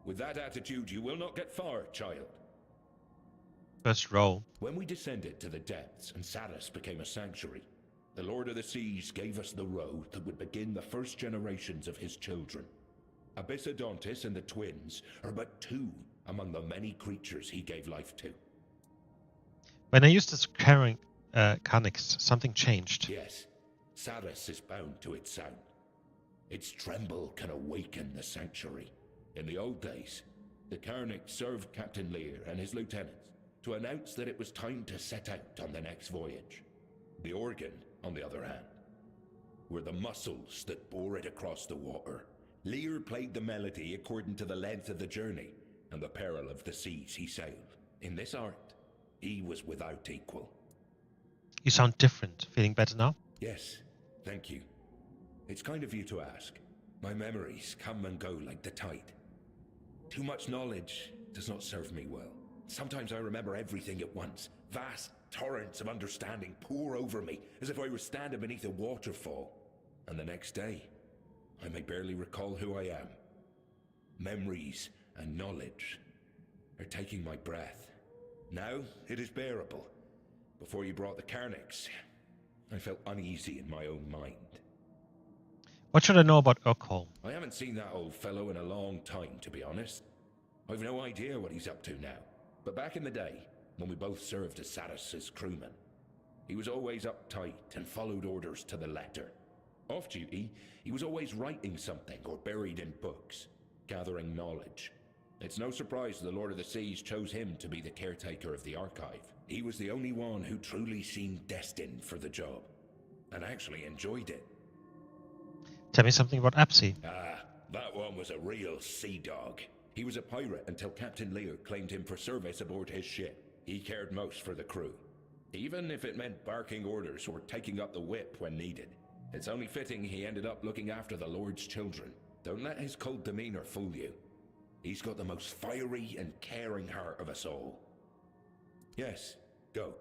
With that attitude, you will not get far, child. First row. When we descended to the depths and Sarras became a sanctuary, the Lord of the Seas gave us the road that would begin the first generations of his children. Abyssodontis and the twins are but 2 among the many creatures he gave life to. When I used this Carnix, something changed. Yes, Sarras is bound to its sound. Its tremble can awaken the sanctuary. In the old days, the Carnix served Captain Lear and his lieutenants to announce that it was time to set out on the next voyage. The organ, on the other hand, were the muscles that bore it across the water. Lear played the melody according to the length of the journey and the peril of the seas he sailed. In this art, he was without equal. You sound different. Feeling better now? Yes, thank you. It's kind of you to ask. My memories come and go like the tide. Too much knowledge does not serve me well. Sometimes I remember everything at once. Vast torrents of understanding pour over me as if I were standing beneath a waterfall. And the next day, I may barely recall who I am. Memories and knowledge are taking my breath. Now it is bearable. Before you brought the Carnix, I felt uneasy in my own mind. What should I know about Urkel? I haven't seen that old fellow in a long time, to be honest. I've no idea what he's up to now. But back in the day, when we both served as Sarras' crewmen, he was always uptight and followed orders to the letter. Off duty, he was always writing something or buried in books, gathering knowledge. It's no surprise the Lord of the Seas chose him to be the caretaker of the archive. He was the only one who truly seemed destined for the job, and actually enjoyed it. Tell me something about Apsy. That one was a real sea dog. He was a pirate until Captain Lear claimed him for service aboard his ship. He cared most for the crew, even if it meant barking orders or taking up the whip when needed. It's only fitting he ended up looking after the Lord's children. Don't let his cold demeanor fool you. He's got the most fiery and caring heart of us all. Yes, go.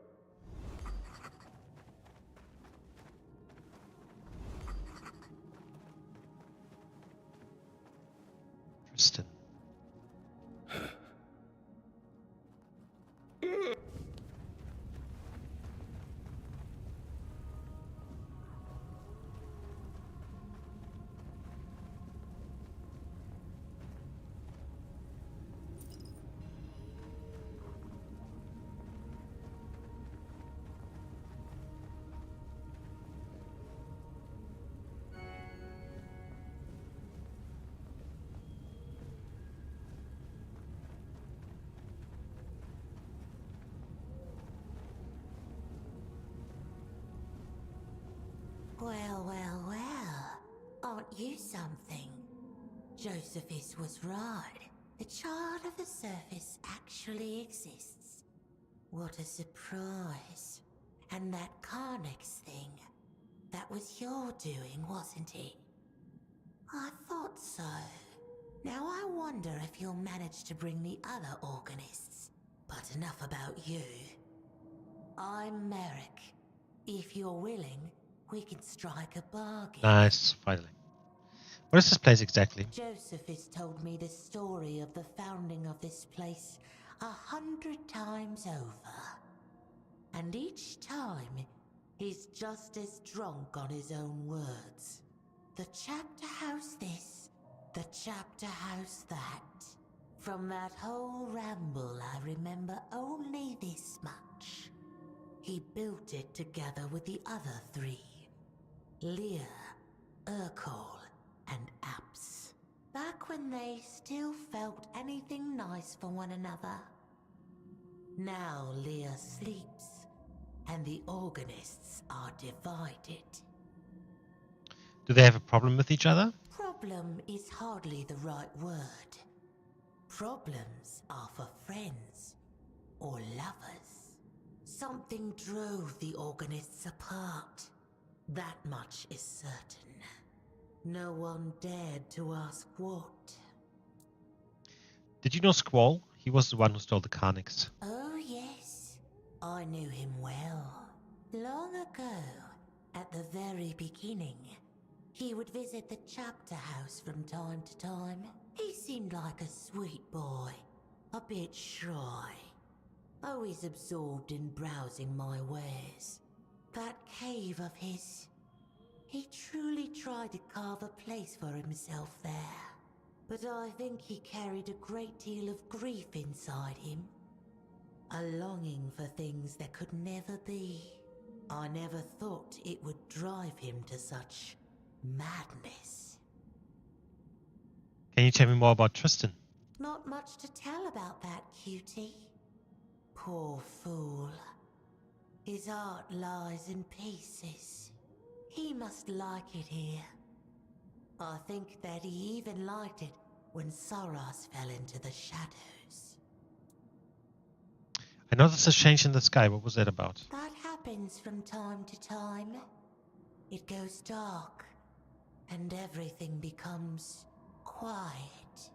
Tristan. Well, well, well. Aren't you something? Josephus was right. The Child of the Surface actually exists. What a surprise. And that Carnix thing, that was your doing, wasn't it? I thought so. Now I wonder if you'll manage to bring the other organists. But enough about you. I'm Merrick. If you're willing, we can strike a bargain. Nice, finally. What is this place exactly? Josephus told me the story of the founding of this place 100 times over. And each time, he's just as drunk on his own words. The chapter house this, the chapter house that. From that whole ramble, I remember only this much. He built it together with the other three. Lear, Urkel, and Apps. Back when they still felt anything nice for one another. Now Lear sleeps, and the organists are divided. Do they have a problem with each other? Problem is hardly the right word. Problems are for friends or lovers. Something drove the organists apart. That much is certain. No one dared to ask what. Did you know Squall? He was the one who stole the Carnix. Oh yes, I knew him well. Long ago, at the very beginning, he would visit the chapter house from time to time. He seemed like a sweet boy, a bit shy, always absorbed in browsing my wares. That cave of his, he truly tried to carve a place for himself there. but I think he carried a great deal of grief inside him. A longing for things that could never be. I never thought it would drive him to such madness. Can you tell me more about Tristan? Not much to tell about that, cutie. Poor fool. His heart lies in pieces. He must like it here. I think that he even liked it when Sarras fell into the shadows. I noticed a change in the sky. What was that about? That happens from time to time. It goes dark, and everything becomes quiet.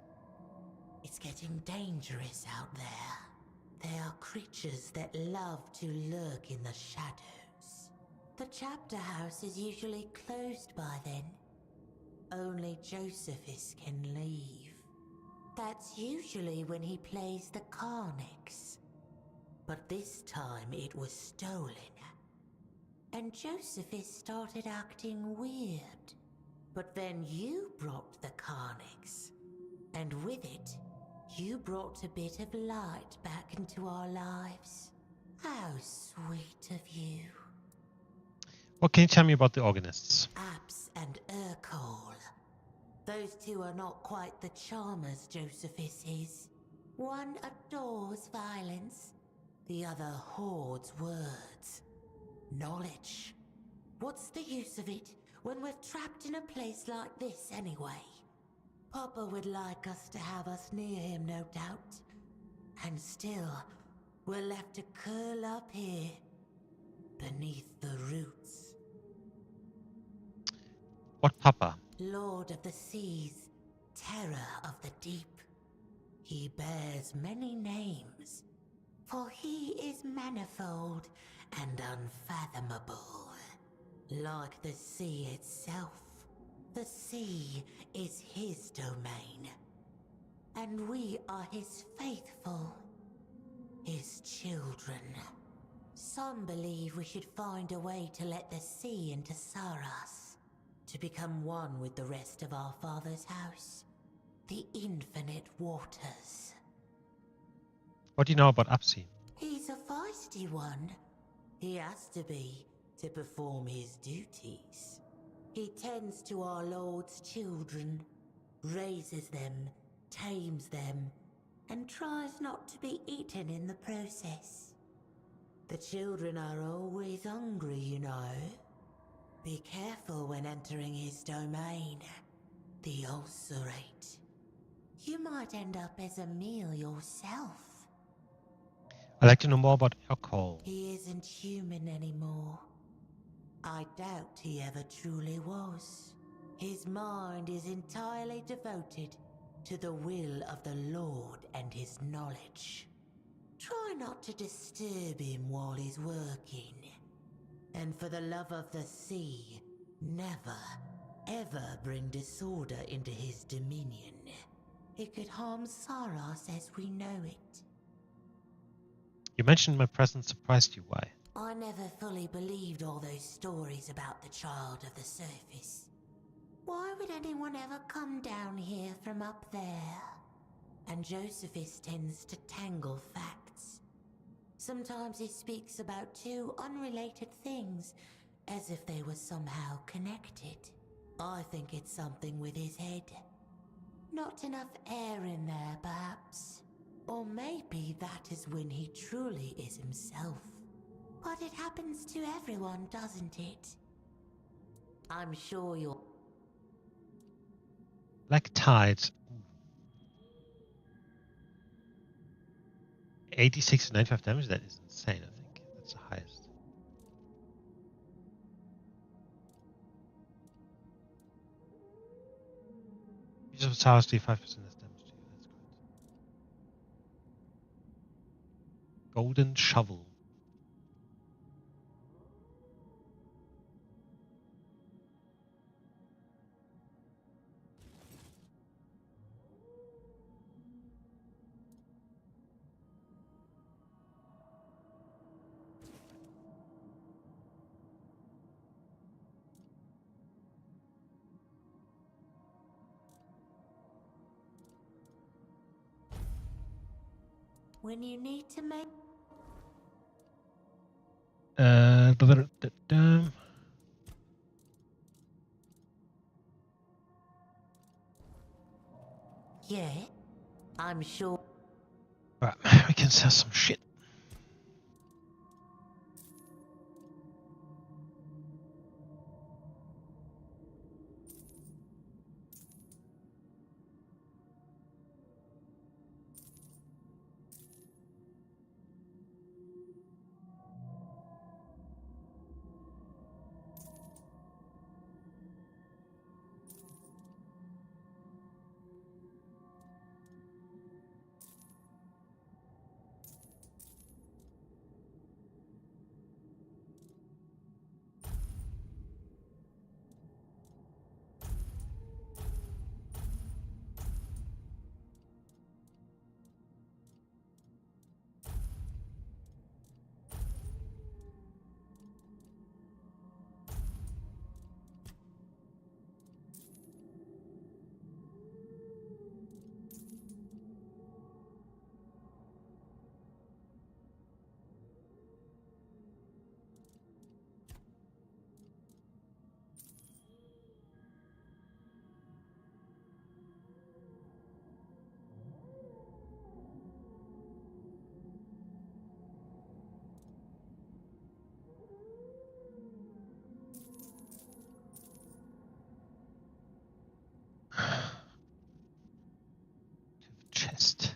It's getting dangerous out there. There are creatures that love to lurk in the shadows. The chapter house is usually closed by then. Only Josephus can leave. That's usually when he plays the Carnix. But this time it was stolen. And Josephus started acting weird. But then you brought the Carnix. And with it, you brought a bit of light back into our lives. How sweet of you. What can you tell me about the organists? Abs and Urkol. Those two are not quite the charmers Josephus is. One adores violence, the other hoards words. Knowledge. What's the use of it when we're trapped in a place like this anyway? Papa would like us to have us near him, no doubt. And still, we're left to curl up here, beneath the roots. What Papa? Lord of the seas, terror of the deep. He bears many names, for he is manifold and unfathomable. Like the sea itself, the sea is his domain, and we are his faithful, his children. Some believe we should find a way to let the sea into Sarras, to become one with the rest of our father's house, the infinite waters. What do you know about Apsi? He's a feisty one. He has to be to perform his duties. He tends to our Lord's children, raises them, tames them, and tries not to be eaten in the process. The children are always hungry, you know. Be careful when entering his domain. The ulcerate. You might end up as a meal yourself. I'd like to know more about alcohol. He isn't human anymore. I doubt he ever truly was. His mind is entirely devoted to the will of the Lord and his knowledge. Try not to disturb him while he's working. And for the love of the sea, never, ever bring disorder into his dominion. It could harm Sarras as we know it. You mentioned my presence surprised you. Why? I never fully believed all those stories about the child of the surface. Why would anyone ever come down here from up there? And Josephus tends to tangle facts. Sometimes he speaks about two unrelated things, as if they were somehow connected. I think it's something with his head. Not enough air in there, perhaps. Or maybe that is when he truly is himself. But it happens to everyone, doesn't it? I'm sure you're... Black Tides. 86 to 95 damage? That is insane, I think. That's the highest. Use of Sarras do 5% less damage to you. That's good. Golden Shovel. when you need to make... Yeah, I'm sure. Right, we can sell some shit. Chest.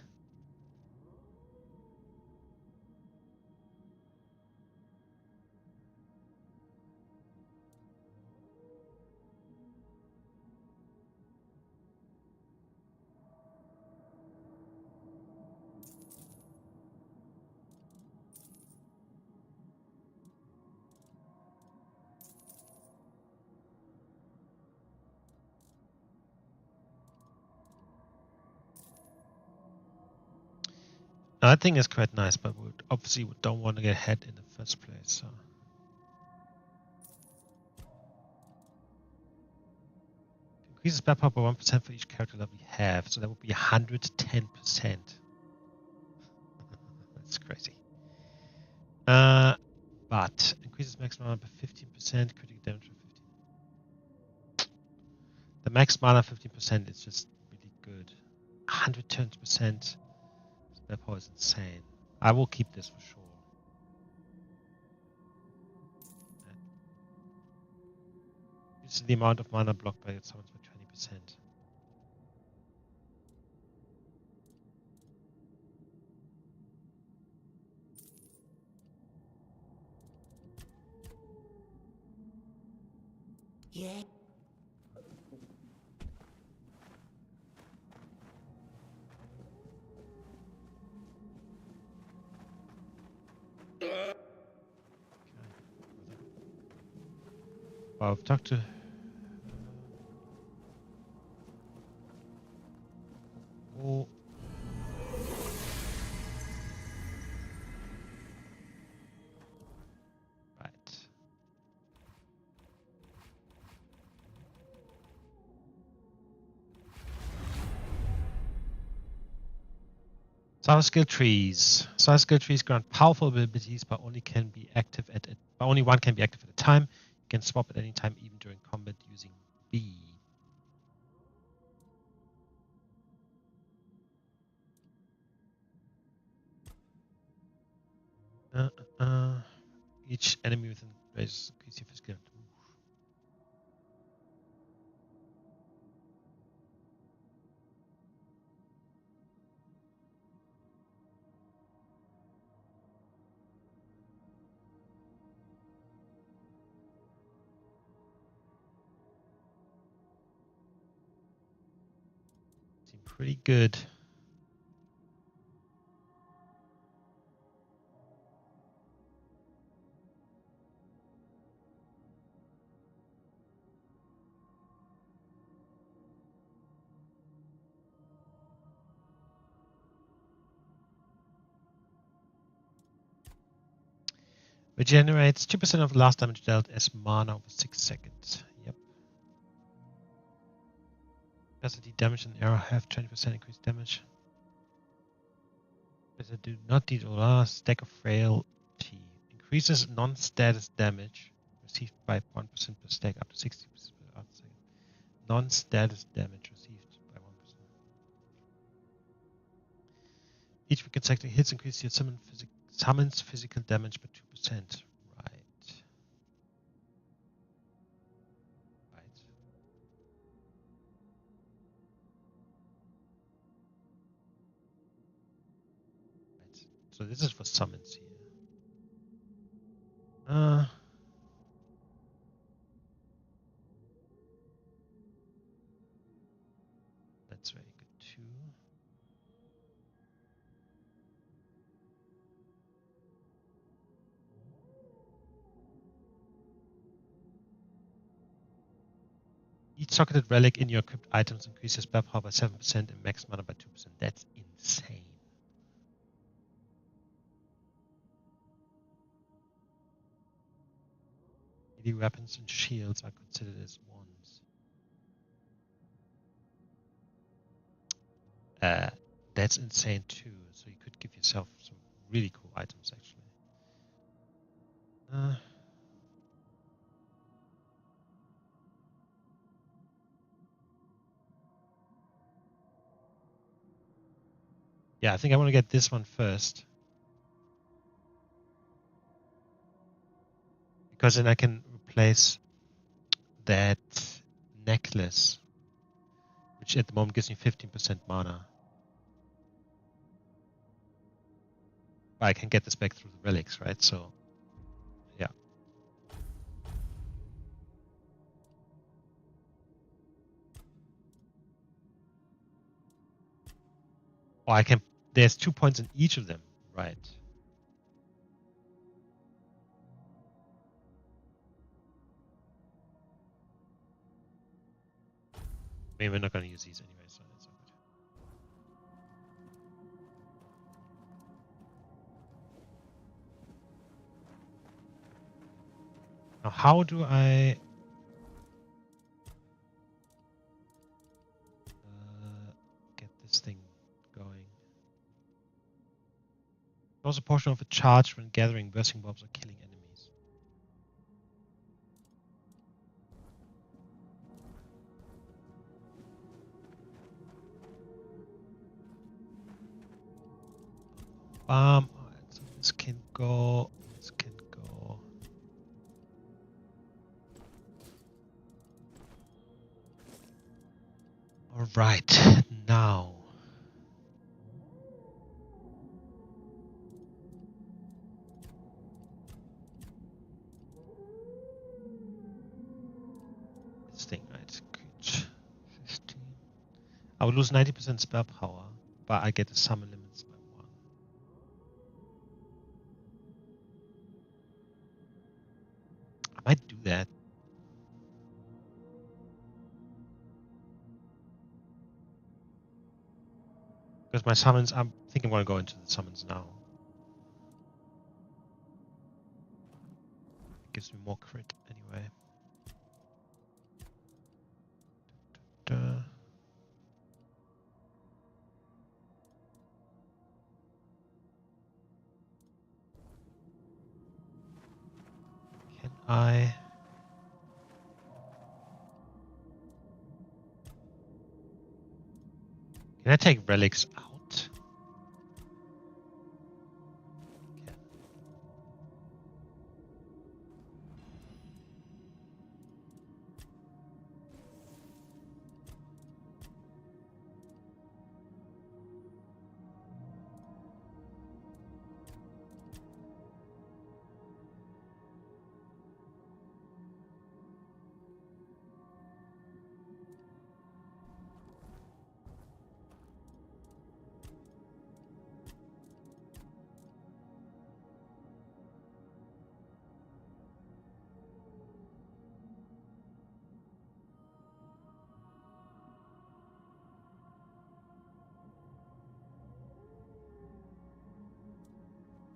Now, that thing is quite nice, but we obviously don't want to get hit in the first place. So. Increases spell power by 1% for each character level we have, so that would be 110%. That's crazy. But increases max mana by 15%, critical damage by 15%. The max mana 15% is just really good. 110% spell power is insane. I will keep this for sure. This is the amount of mana blocked by summons by 20%. Yeah. Well, I've talked to... Oh. Right. Sarras skill trees. Sarras skill trees grant powerful abilities, but only one can be active at a time. You can swap at any time, even during combat, using B. Each enemy within range increases your physical. Seem pretty good. Regenerates 2% of the last damage dealt as mana over 6 seconds. Yep. Capacity damage and arrow have 20% increased damage. Because I do not need a stack of frailty. Increases non-status damage received by 1% per stack up to 60% per second. Non-status damage received by 1%. Each consecutive hits increase your summons physical damage by 2%. Right. So this is for summons here. That's very good too. Each socketed relic in your equipped items increases spell power by 7% and max mana by 2%. That's insane. Melee weapons and shields are considered as wands. That's insane too. So you could give yourself some really cool items actually. Yeah, I think I want to get this one first. Because then I can replace that necklace, which at the moment gives me 15% mana. But I can get this back through the relics, right? So, yeah. Or I can, there's 2 points in each of them, right? Maybe we're not going to use these anyway, so that's all good. Now, how do I get this thing going? Cause a portion of a charge when gathering bursting mobs or killing enemies. Alright, so this can go. This can go. Alright, now. This thing, right? Good. 15. I will lose 90% spell power, but I get the summon limits by 1. I might do that. Because my summons, I'm thinking I'm going to go into the summons now. It gives me more crit anyway. Can I? Can I take relics out? Okay.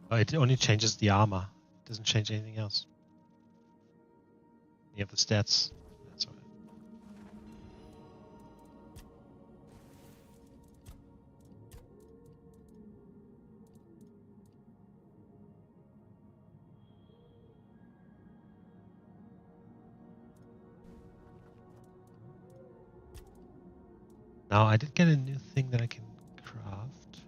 Oh, it only changes the armor. It doesn't change anything else. You have the stats. That's all right. Now I did get a new thing that I can craft.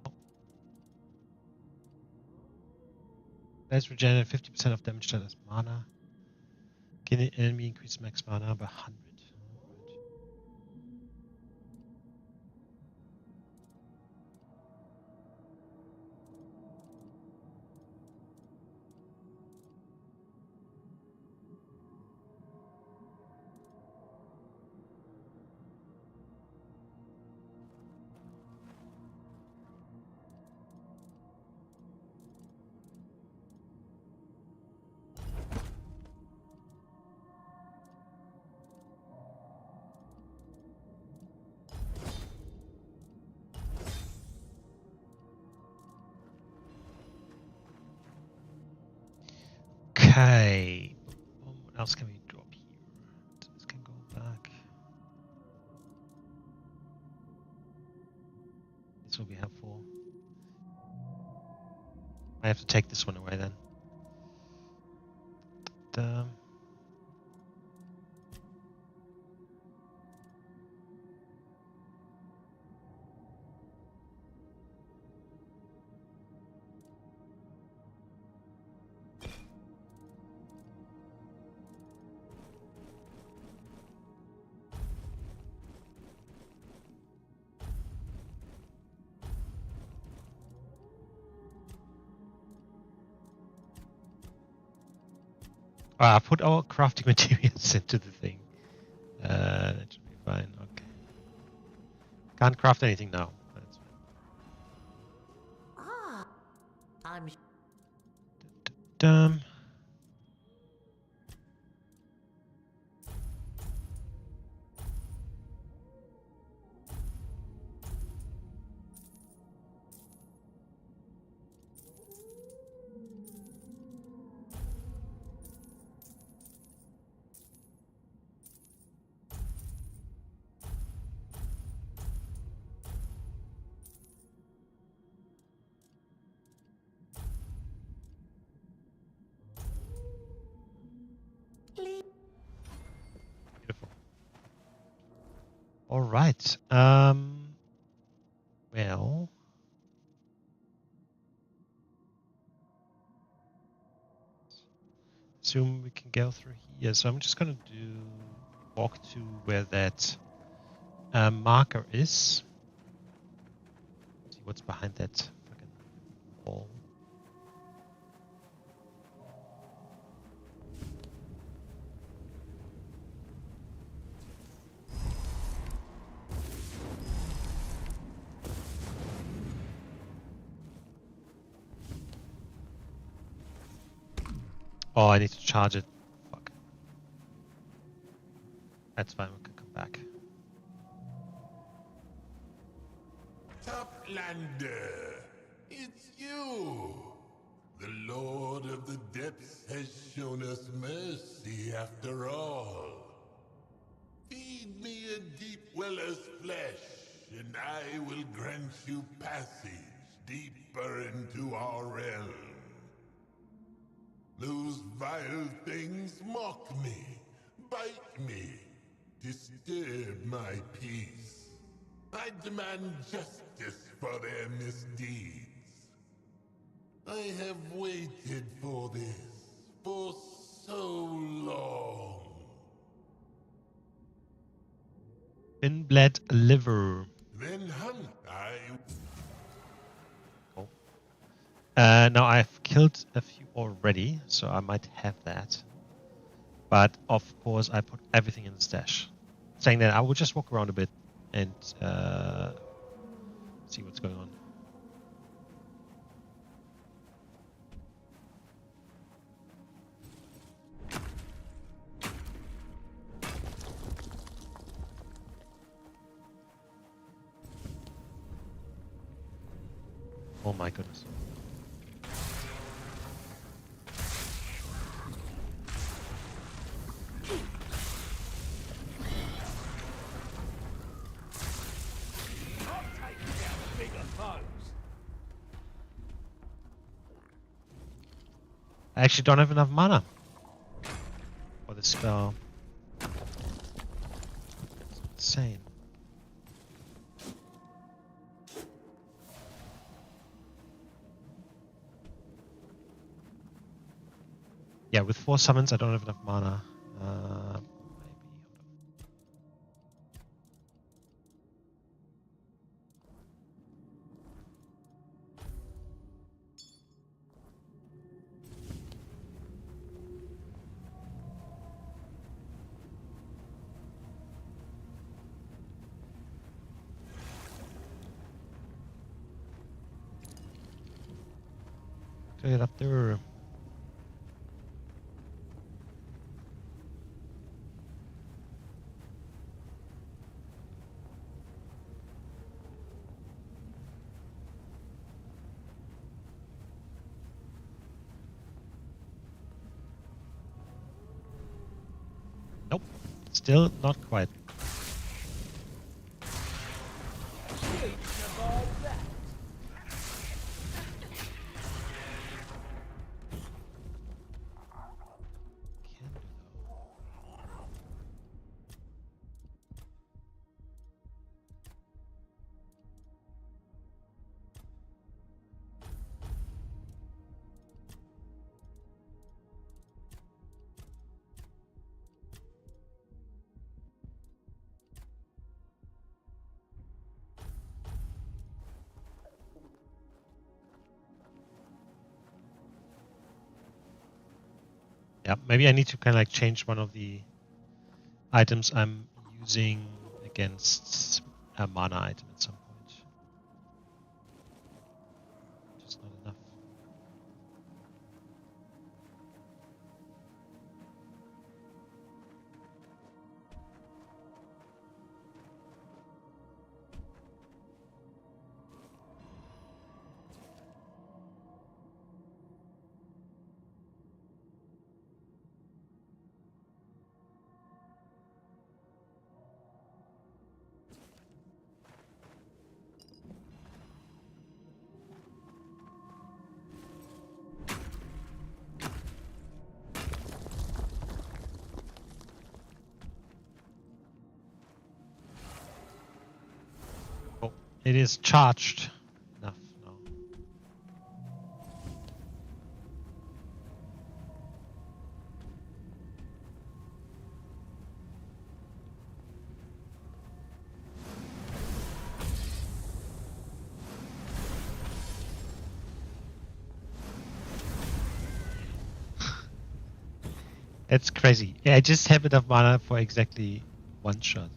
No. Let's regenerate 50% of damage that has mana. Can an enemy increase max mana by 100? Okay. What else can we drop here? This can go back. This will be helpful. I have to take this one away then. I put our crafting materials into the thing. That should be fine. Okay. Can't craft anything now. That's fine. Ah, I'm Dum. Beautiful. All right. Well. Assume we can go through here. So I'm just gonna walk to where that marker is. See what's behind that fucking wall. Oh, I need to charge it. Fuck. That's fine, we can come back. Toplander, it's you! The Lord of the Depths has shown us mercy after all. Feed me a deep weller's flesh, and I will grant you passage deeper into our realm. Those vile things mock me, bite me, disturb my peace. I demand justice for their misdeeds. I have waited for this for so long. Inbled liver. Then hunt Cool. Now I've killed a few already, so I might have that. But of course I put everything in the stash. Saying that I will just walk around a bit and see what's going on. Oh my goodness. I actually don't have enough mana for this spell. It's insane. Yeah, with 4 summons I don't have enough mana. Maybe. Get up there. Nope, still not quite. Yeah, maybe I need to kind of like change one of the items I'm using against a mana item at some point. Just not enough. Oh, it is charged. Enough, no. It's crazy. Yeah, I just have enough mana for exactly one shot.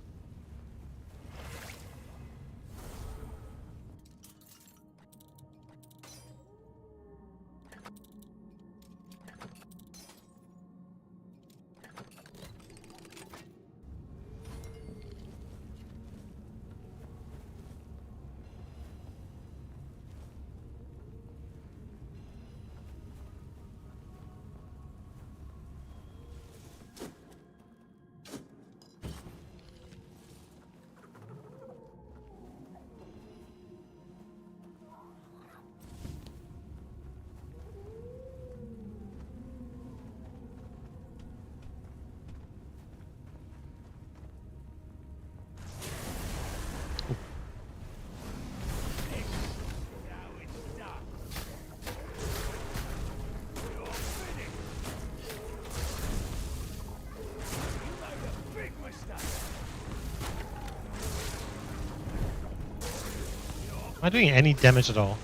Am I doing any damage at all?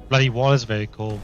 Bloody wall is very cool.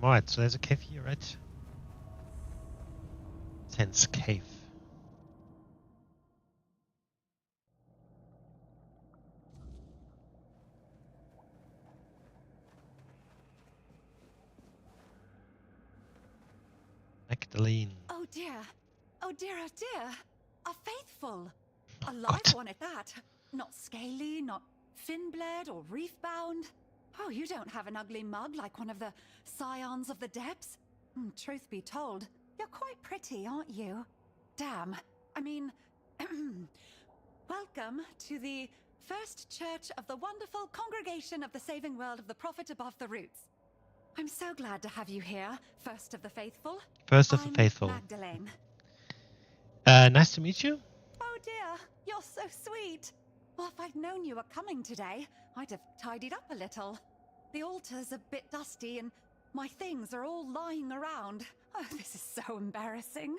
Right, so there's a cave here, right? Tense cave. Magdalene. Oh dear. Oh dear, oh dear. A faithful. Oh, A live God. one at that. Not scaly, not fin-bled or reef-bound. Oh, you don't have an ugly mug like one of the scions of the depths. Truth be told, you're quite pretty, aren't you? Damn. I mean, welcome to the First Church of the wonderful Congregation of the Saving World of the Prophet Above the Roots. I'm so glad to have you here, First of the Faithful. First of the I'm faithful. Magdalene. Nice to meet you. Oh dear, you're so sweet. Well, if I'd known you were coming today, I'd have tidied up a little. The altar's a bit dusty and my things are all lying around. Oh, this is so embarrassing.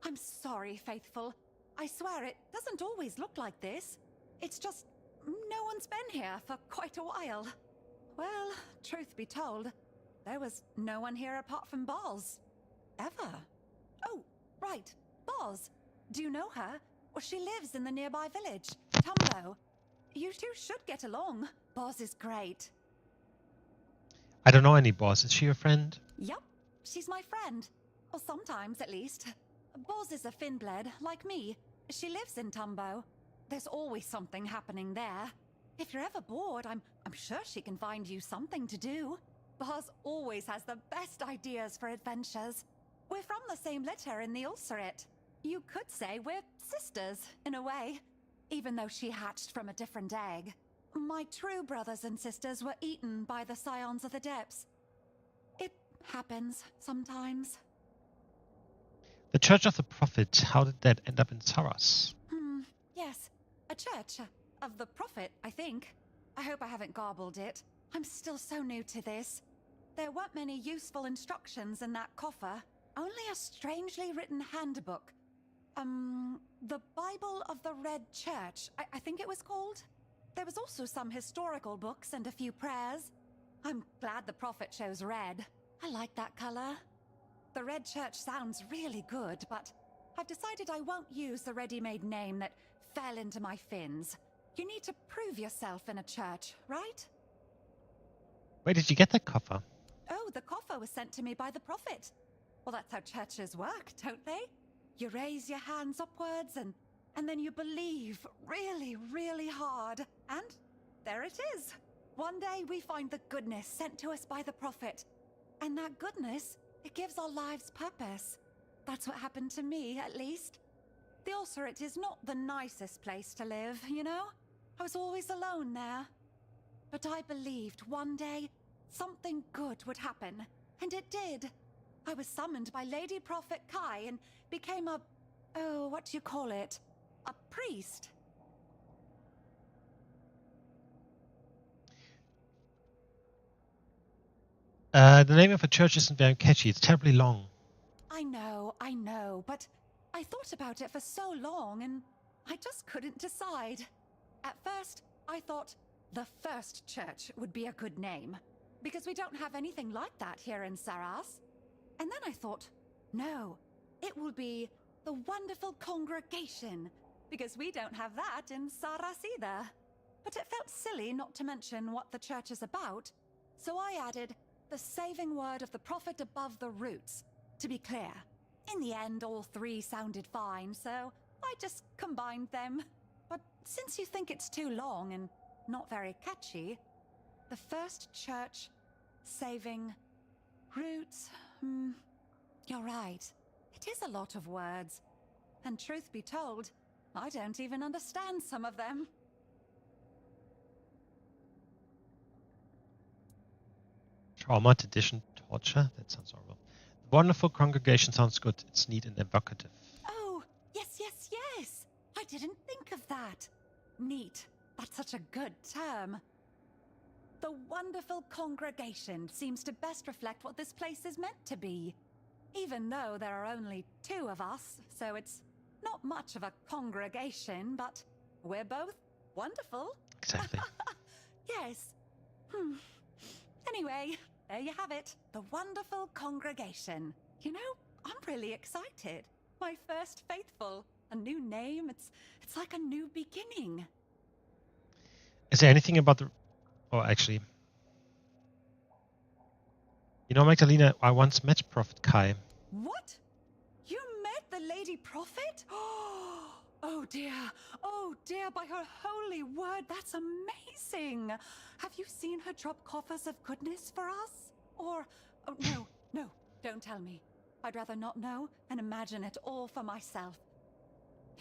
I'm sorry, Faithful. I swear it doesn't always look like this. It's just no one's been here for quite a while. Well, truth be told, there was no one here apart from Boz. Ever. Oh, right, Boz. Do you know her? Well, she lives in the nearby village, Tumbo. You two should get along. Boz is great. I don't know any boss. Is she your friend? Yup, she's my friend. Or sometimes, at least. Boz is a Finbled, like me. She lives in Tumbo. There's always something happening there. If you're ever bored, I'm sure she can find you something to do. Boz always has the best ideas for adventures. We're from the same litter in the Ulcerate. You could say we're sisters, in a way, even though she hatched from a different egg. My true brothers and sisters were eaten by the Scions of the Depths. It happens sometimes. The Church of the Prophet. How did that end up in Sarras? Yes, a church of the Prophet, I think. I hope I haven't garbled it. I'm still so new to this. There weren't many useful instructions in that coffer. Only a strangely written handbook. The Bible of the Red Church, I think it was called. There was also some historical books and a few prayers. I'm glad the Prophet chose red. I like that color. The Red Church sounds really good, but I've decided I won't use the ready-made name that fell into my fins. You need to prove yourself in a church, right? Where did you get that coffer? Oh, the coffer was sent to me by the prophet. Well, that's how churches work, don't they? You raise your hands upwards and then you believe really, really hard. And there it is. One day we find the goodness sent to us by the prophet. And that goodness, it gives our lives purpose. That's what happened to me, at least. The Ulcerate is not the nicest place to live, you know? I was always alone there. But I believed one day something good would happen. And it did. I was summoned by Lady Prophet Kai and became a... oh, what do you call it? A priest. The name of a church isn't very catchy. It's terribly long. I know, but I thought about it for so long and I just couldn't decide. At first, I thought the First Church would be a good name, because we don't have anything like that here in Sarras. And then I thought, no, it will be the Wonderful Congregation, because we don't have that in Sarras either. But it felt silly not to mention what the church is about, so I added the saving word of the prophet above the roots. To be clear, in the end all three sounded fine, so I just combined them. But since you think it's too long and not very catchy, the First Church, saving, roots, you're right. It is a lot of words. And truth be told, I don't even understand some of them. Trauma, tradition, torture. That sounds horrible. Wonderful Congregation sounds good. It's neat and evocative. Oh, yes, yes, yes. I didn't think of that. Neat. That's such a good term. The Wonderful Congregation seems to best reflect what this place is meant to be. Even though there are only 2 of us, so it's not much of a congregation, but we're both wonderful. Exactly. Yes. Anyway, there you have it. The Wonderful Congregation. You know, I'm really excited. My first faithful. A new name. It's like a new beginning. Is there anything about the... Oh, actually... You know, Magdalena, I once met Prophet Kai. What? You met the Lady Prophet? Oh dear, by her holy word, that's amazing. Have you seen her drop coffers of goodness for us? Or, oh, no, don't tell me. I'd rather not know and imagine it all for myself.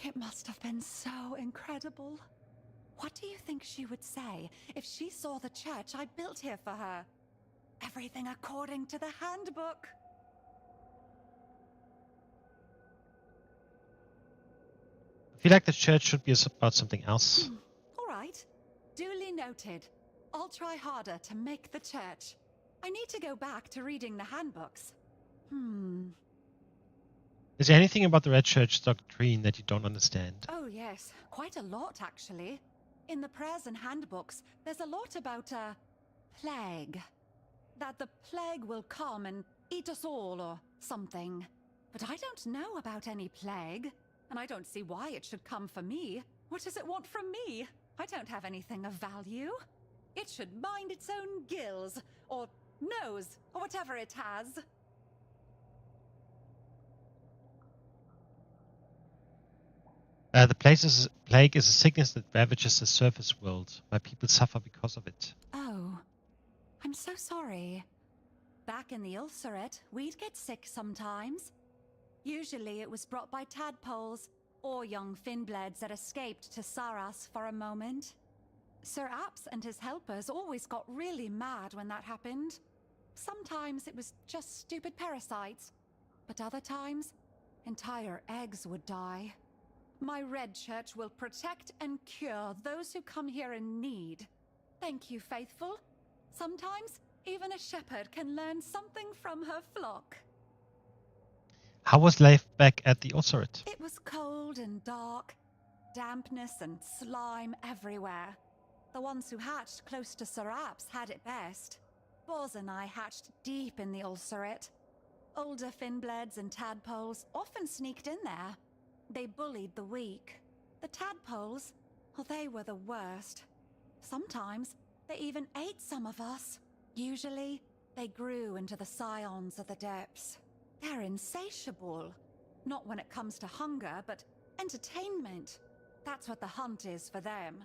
It must have been so incredible. What do you think she would say if she saw the church I built here for her? Everything according to the handbook. I feel like the church should be about something else. All right. Duly noted. I'll try harder to make the church. I need to go back to reading the handbooks. Is there anything about the Red Church doctrine that you don't understand? Oh yes, quite a lot actually. In the prayers and handbooks, there's a lot about a plague. That the plague will come and eat us all or something. But I don't know about any plague, and I don't see why it should come for me. What does it want from me? I don't have anything of value. It should mind its own gills, or nose, or whatever it has. The plague is a sickness that ravages the surface world. My people suffer because of it. Oh, I'm so sorry. Back in the Ulcerate, we'd get sick sometimes. Usually it was brought by tadpoles, or young Finbleds that escaped to Sarras for a moment. Sir Apps and his helpers always got really mad when that happened. Sometimes it was just stupid parasites, but other times, entire eggs would die. My Red Church will protect and cure those who come here in need. Thank you, faithful. Sometimes, even a shepherd can learn something from her flock. How was life back at the Ulcerate? It was cold and dark, dampness and slime everywhere. The ones who hatched close to Sir Apps had it best. Boz and I hatched deep in the Ulcerate. Older Finbleds and tadpoles often sneaked in there. They bullied the weak. The tadpoles, Well, they were the worst. Sometimes they even ate some of us. Usually, they grew into the scions of the depths. They're insatiable. Not when it comes to hunger, but entertainment. That's what the hunt is for them.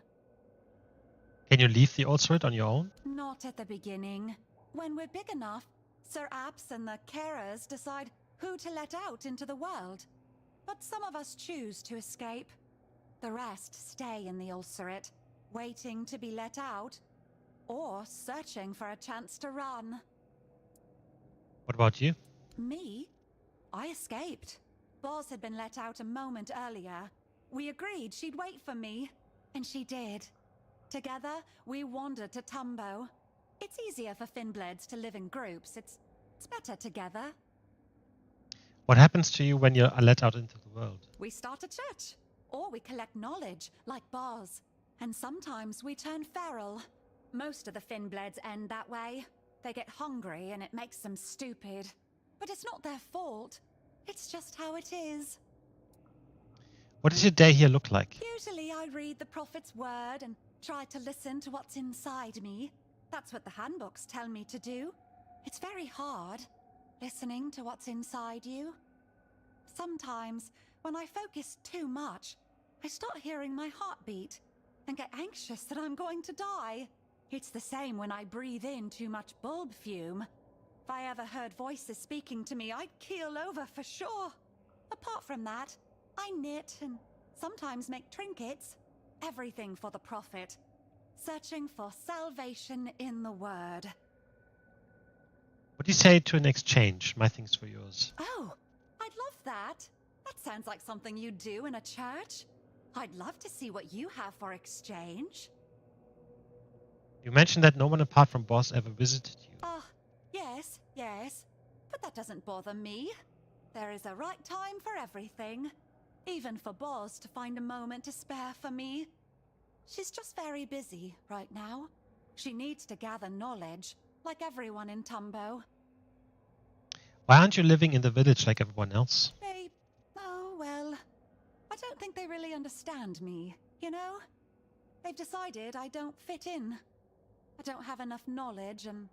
Can you leave the Ulcerate on your own? Not at the beginning. When we're big enough, Sir Apps and the carers decide who to let out into the world. But some of us choose to escape. The rest stay in the Ulcerate, waiting to be let out, or searching for a chance to run. What about you? Me? I escaped. Boz had been let out a moment earlier. We agreed she'd wait for me, and she did. Together, we wandered to Tumbo. It's easier for Finblades to live in groups. It's better together. What happens to you when you're let out into the world? We start a church, or we collect knowledge, like Boz. And sometimes we turn feral. Most of the Finblades end that way. They get hungry and it makes them stupid. But it's not their fault. It's just how it is. What does your day here look like? Usually I read the Prophet's word and try to listen to what's inside me. That's what the handbooks tell me to do. It's very hard, listening to what's inside you. Sometimes, when I focus too much, I start hearing my heartbeat and get anxious that I'm going to die. It's the same when I breathe in too much bulb fume. If I ever heard voices speaking to me, I'd keel over for sure. Apart from that, I knit and sometimes make trinkets. Everything for the Prophet. Searching for salvation in the Word. What do you say to an exchange? My things for yours. Oh, I'd love that. That sounds like something you'd do in a church. I'd love to see what you have for exchange. You mentioned that no one apart from Boss ever visited you. Yes. But that doesn't bother me. There is a right time for everything. Even for Boz to find a moment to spare for me. She's just very busy right now. She needs to gather knowledge, like everyone in Tumbo. Why aren't you living in the village like everyone else? I don't think they really understand me, you know? They've decided I don't fit in. I don't have enough knowledge, and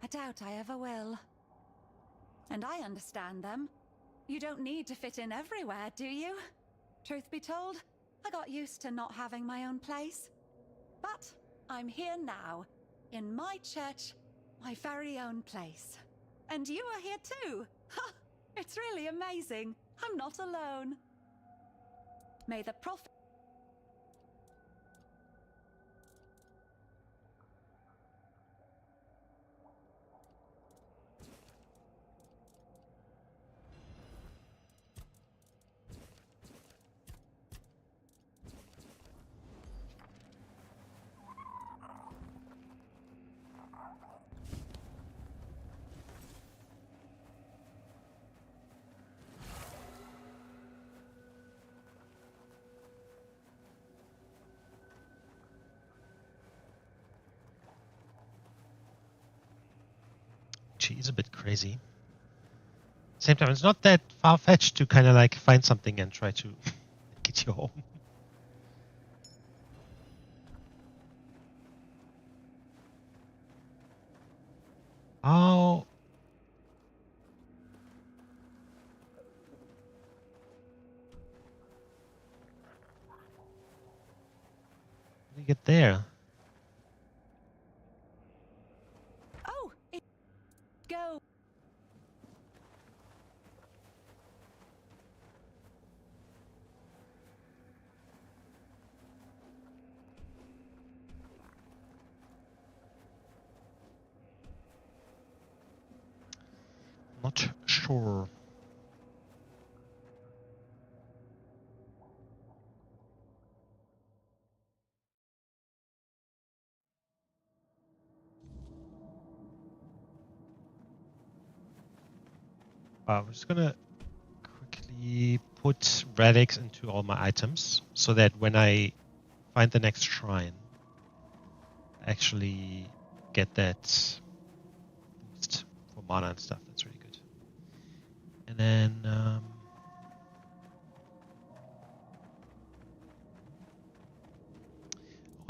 I doubt I ever will. And I understand them. You don't need to fit in everywhere, do you? Truth be told, I got used to not having my own place. But I'm here now, in my church, my very own place. And you are here too! Ha! It's really amazing. I'm not alone. May the Prophet... She's a bit crazy. Same time, it's not that far-fetched to kind of like find something and try to get you home. How? How do you get there? Go! Not sure. I'm just gonna quickly put relics into all my items so that when I find the next shrine, I actually get that boost for mana and stuff. That's really good. And then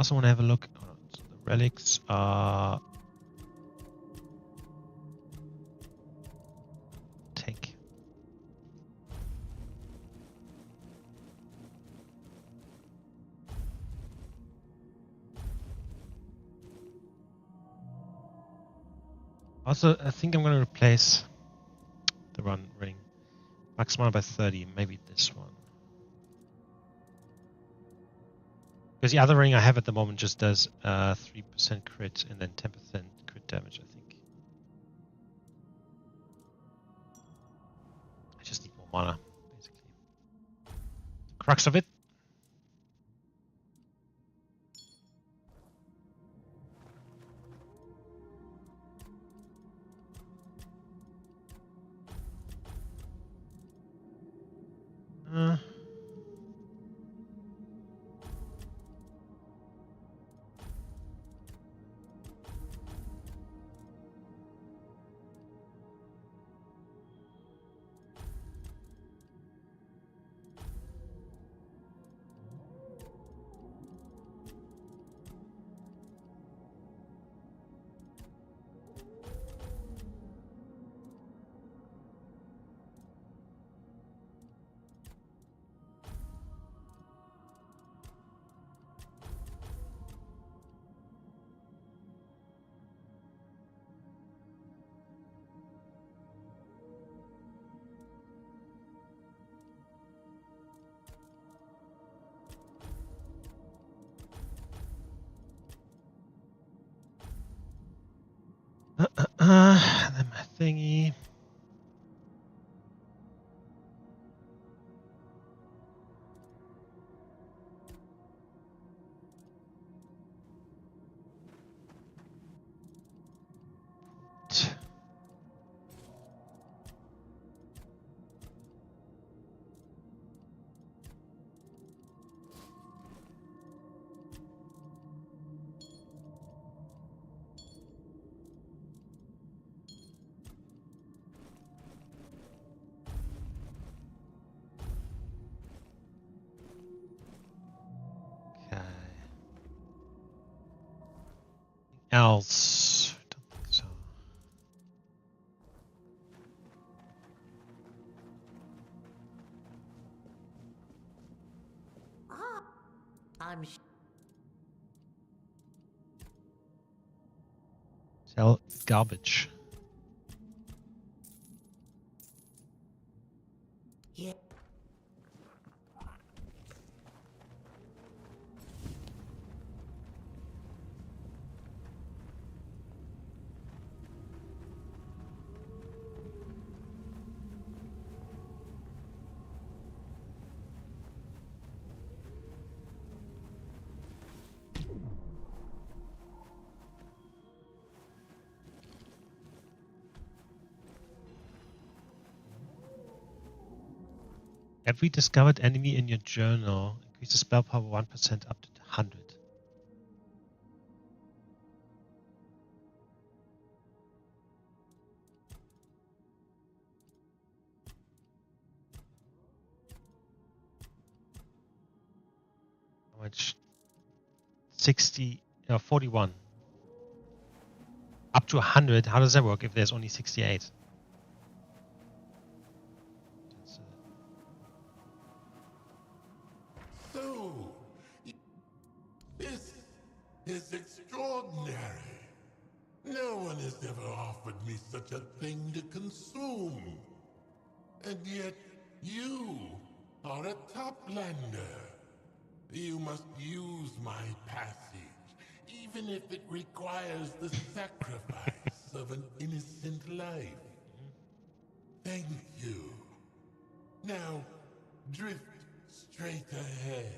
Also want to have a look. So the relics are tank. Also, I think I'm going to replace the run ring. Max mana by 30, maybe this one. Because the other ring I have at the moment just does 3% crit and then 10% crit damage, I think. I just need more mana, basically. Crux of it. Then my thingy. Else, don't think so. I'm Sell garbage. yeah. Every discovered enemy in your journal increases spell power 1% up to 100. How much? 60, 41. Up to 100. How does that work if there's only 68? So, this is extraordinary. No one has ever offered me such a thing to consume. And yet, you are a toplander. You must use my passage, even if it requires the sacrifice of an innocent life. Thank you. Now, drift straight ahead.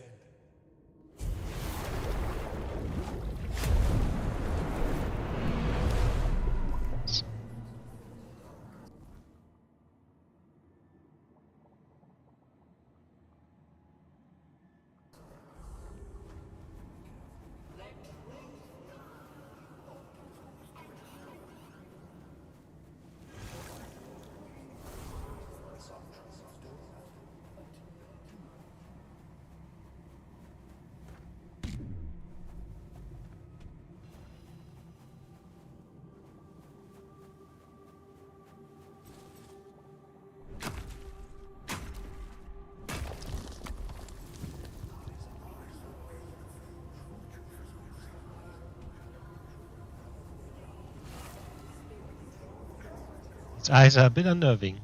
Its eyes are a bit unnerving,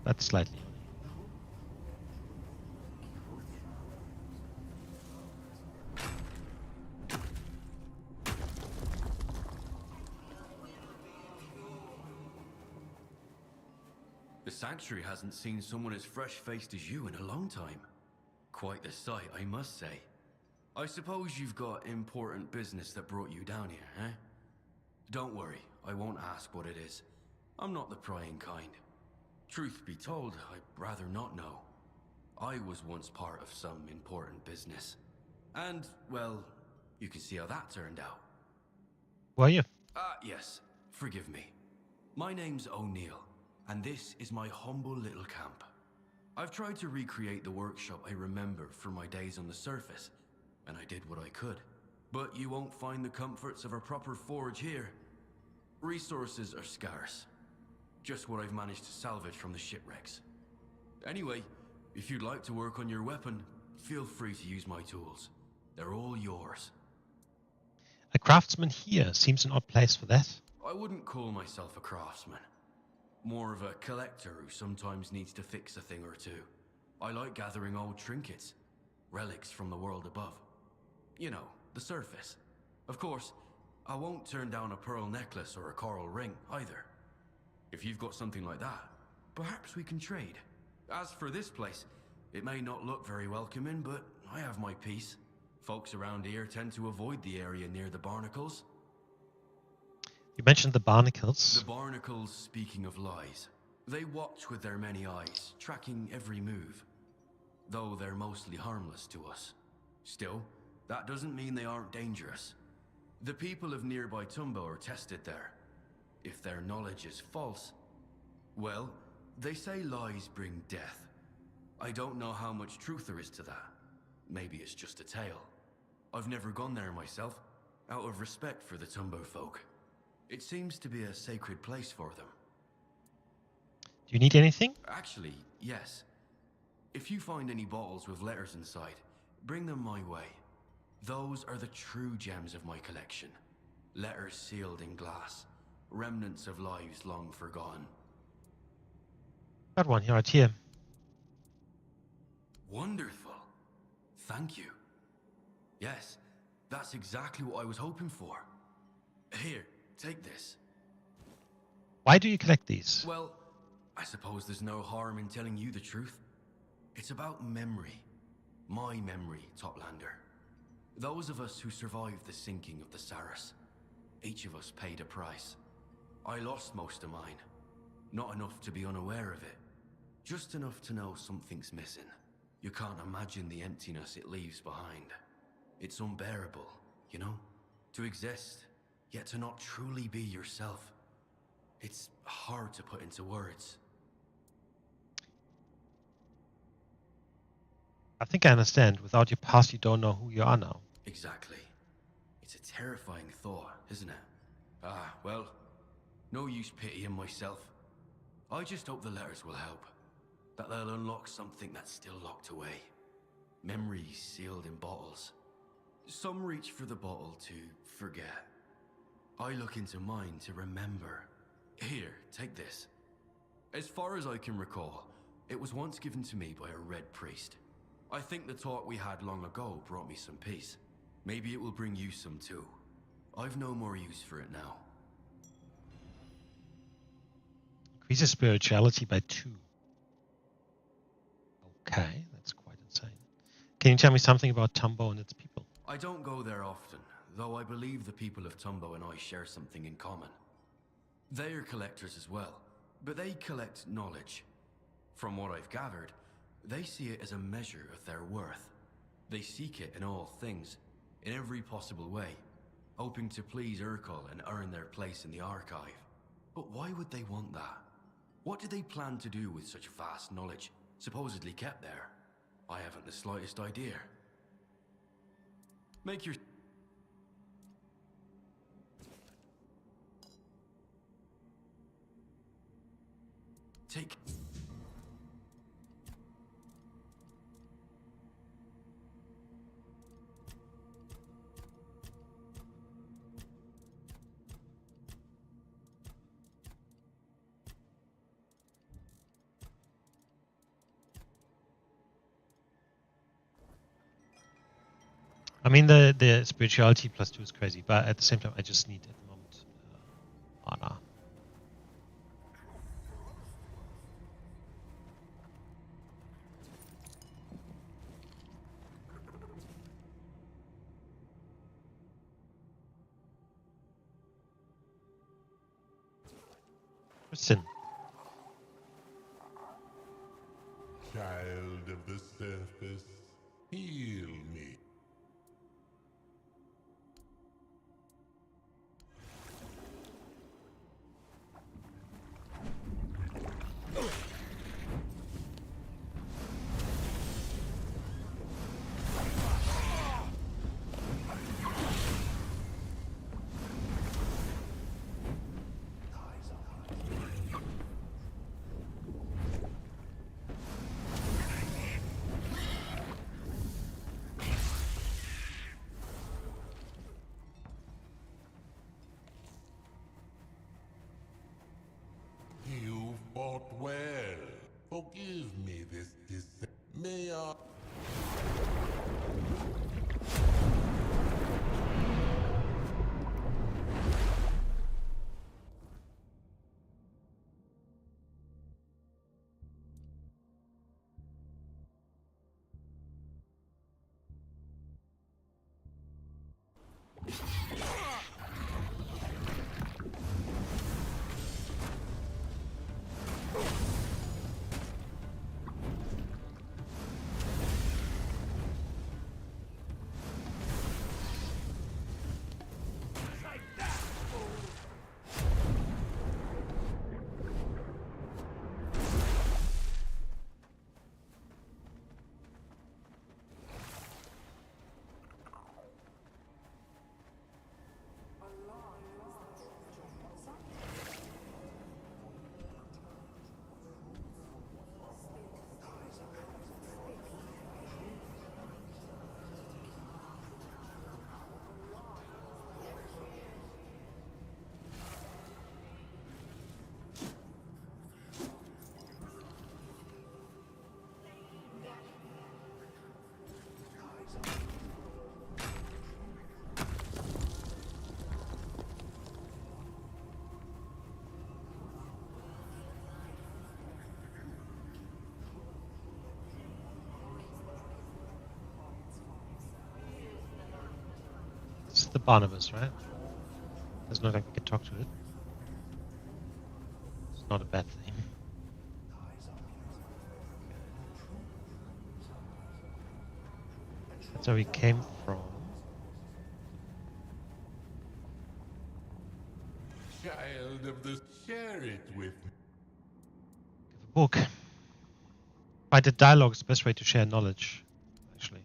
but slightly. The Sanctuary hasn't seen someone as fresh-faced as you in a long time. Quite the sight, I must say. I suppose you've got important business that brought you down here, eh? Don't worry, I won't ask what it is. I'm not the prying kind. Truth be told, I'd rather not know. I was once part of some important business. And, well, you can see how that turned out. Who are you? Yes. Forgive me. My name's O'Neill, and this is my humble little camp. I've tried to recreate the workshop I remember from my days on the surface, and I did what I could. But you won't find the comforts of a proper forge here. Resources are scarce. Just what I've managed to salvage from the shipwrecks. Anyway, if you'd like to work on your weapon, feel free to use my tools. They're all yours. A craftsman here seems an odd place for that. I wouldn't call myself a craftsman. More of a collector who sometimes needs to fix a thing or two. I like gathering old trinkets, relics from the world above. You know, the surface. Of course, I won't turn down a pearl necklace or a coral ring, either. If you've got something like that, perhaps we can trade. As for this place, it may not look very welcoming, but I have my piece. Folks around here tend to avoid the area near the barnacles. You mentioned the barnacles. The barnacles, speaking of lies, they watch with their many eyes, tracking every move. Though they're mostly harmless to us. Still, that doesn't mean they aren't dangerous. The people of nearby Tumbo are tested there. If their knowledge is false, well, they say lies bring death. I don't know how much truth there is to that. Maybe it's just a tale. I've never gone there myself, out of respect for the Tumbo folk. It seems to be a sacred place for them. Do you need anything? Actually, yes. If you find any bottles with letters inside, bring them my way. Those are the true gems of my collection. Letters sealed in glass. Remnants of lives long forgotten. Got one here, right here. Wonderful. Thank you. Yes, that's exactly what I was hoping for. Here, take this. Why do you collect these? Well, I suppose there's no harm in telling you the truth. It's about memory. My memory, Toplander. Those of us who survived the sinking of the Sarras. Each of us paid a price. I lost most of mine. Not enough to be unaware of it. Just enough to know something's missing. You can't imagine the emptiness it leaves behind. It's unbearable, you know? To exist, yet to not truly be yourself. It's hard to put into words. I think I understand. Without your past, you don't know who you are now. Exactly. It's a terrifying thought, isn't it? Well, no use pitying myself. I just hope the letters will help. That they'll unlock something that's still locked away. Memories sealed in bottles. Some reach for the bottle to forget. I look into mine to remember. Here, take this. As far as I can recall, it was once given to me by a red priest. I think the talk we had long ago brought me some peace. Maybe it will bring you some too. I've no more use for it now. Increases spirituality by 2. Okay, that's quite insane. Can you tell me something about Tumbo and its people? I don't go there often, though I believe the people of Tumbo and I share something in common. They are collectors as well, but they collect knowledge. From what I've gathered, they see it as a measure of their worth. They seek it in all things, in every possible way, hoping to please Urkel and earn their place in the archive. But why would they want that? What do they plan to do with such vast knowledge, supposedly kept there? I haven't the slightest idea. Make your... Take... mean, the spirituality +2 is crazy, but at the same time, I just need at the moment mana. Sin. Child of the surface, heal me. You fought well. Forgive me this May I? It's the Barnabas, right? Doesn't look like we can talk to it. It's not a bad thing. That's where we came from. Child of the share it with me. Give a book. Find a dialogue is the best way to share knowledge, actually.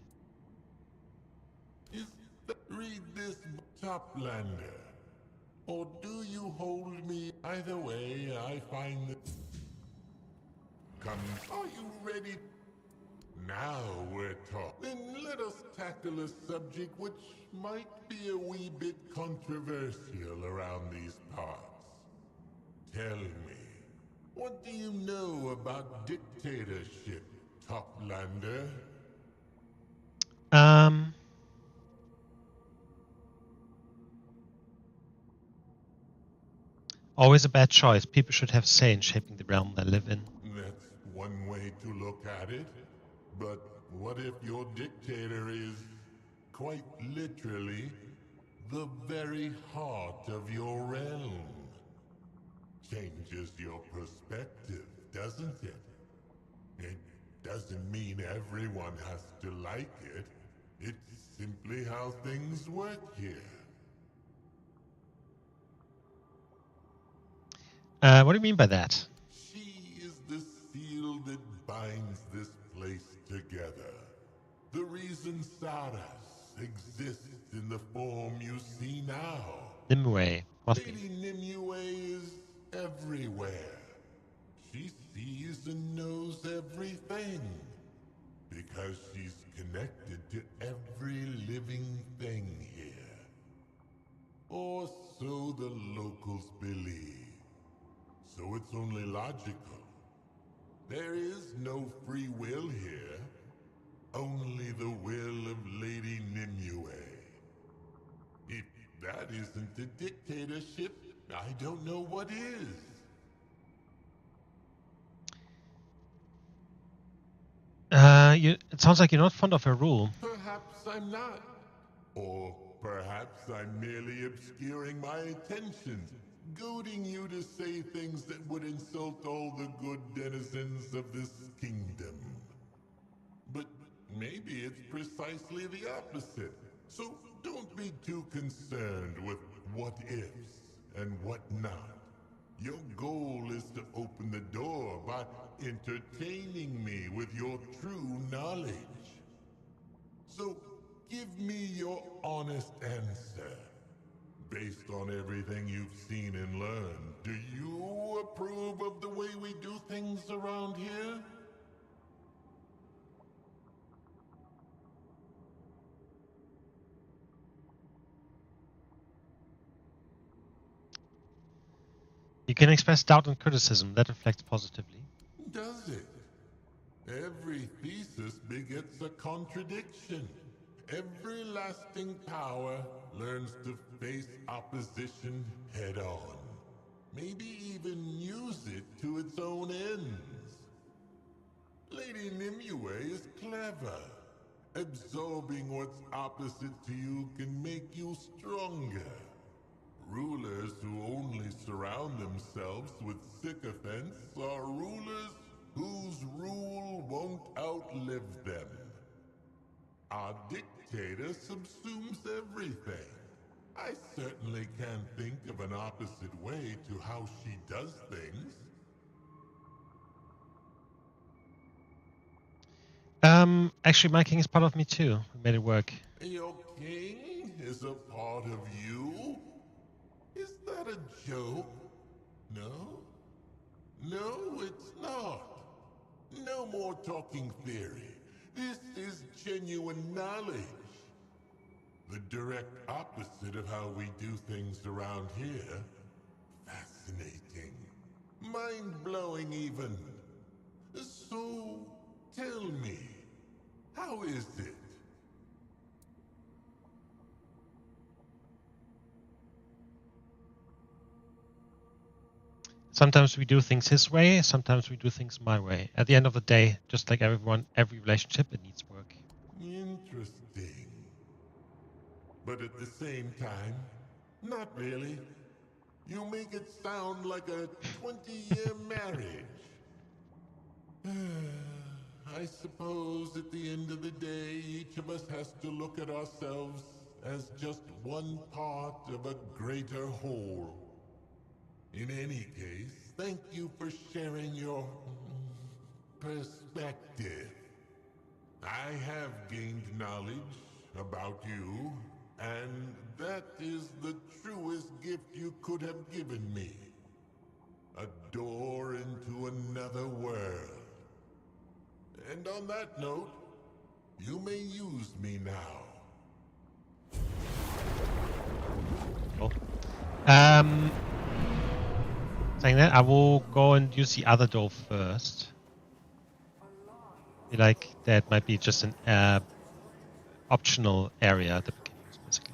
Read this, Toplander. Or do you hold me? Either way, I find that... Come, are you ready? Now we're talking. Then let us tackle a subject which might be a wee bit controversial around these parts. Tell me, what do you know about dictatorship, Toplander? Always a bad choice. People should have say in shaping the realm they live in. That's one way to look at it. But what if your dictator is, quite literally, the very heart of your realm? Changes your perspective, doesn't it? It doesn't mean everyone has to like it. It's simply how things work here. What do you mean by that? She is the seal that binds this place together. The reason Sarras exists in the form you see now. Nimue. Must be. Lady Nimue is everywhere. She sees and knows everything. Because she's connected to every living thing here. Or so the locals believe. So it's only logical. There is no free will here. Only the will of Lady Nimue. If that isn't a dictatorship, I don't know what is. It sounds like you're not fond of her rule. Perhaps I'm not. Or perhaps I'm merely obscuring my intentions, goading you to say things that would insult all the good denizens of this kingdom. But maybe it's precisely the opposite. So don't be too concerned with what ifs and what not. Your goal is to open the door by entertaining me with your true knowledge. So give me your honest answer. Based on everything you've seen and learned, do you approve of the way we do things around here? You can express doubt and criticism. That reflects positively. Does it? Every thesis begets a contradiction. Every lasting power learns to face opposition head on. Maybe even use it to its own ends. Lady Nimue is clever. Absorbing what's opposite to you can make you stronger. Rulers who only surround themselves with sycophants are rulers whose rule won't outlive them. Our dictator subsumes everything. I certainly can't think of an opposite way to how she does things. Actually, my king is part of me too. We made it work. Your king is a part of you? Is that a joke? No? No, it's not. No more talking theory. This is genuine knowledge. The direct opposite of how we do things around here. Fascinating. Mind-blowing even. So, tell me, how is it? Sometimes we do things his way, sometimes we do things my way. At the end of the day, just like everyone, every relationship, it needs work. Interesting. But at the same time, not really. You make it sound like a 20-year marriage. I suppose at the end of the day, each of us has to look at ourselves as just one part of a greater whole. In any case, thank you for sharing your perspective. I have gained knowledge about you, and that is the truest gift you could have given me. A door into another world. And on that note, you may use me now. Cool. Saying that, I will go and use the other door first. I feel like that might be just an optional area that we can use, basically.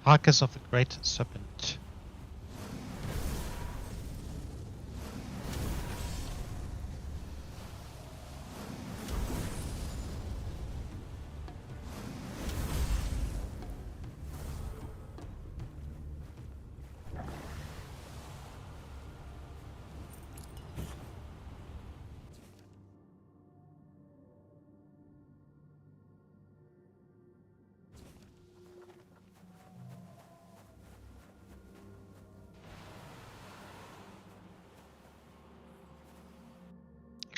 Carcass of the Great Serpent.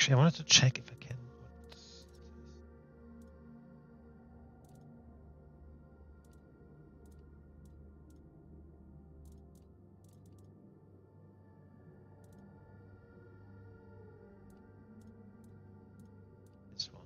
Actually, I wanted to check if I can. This one.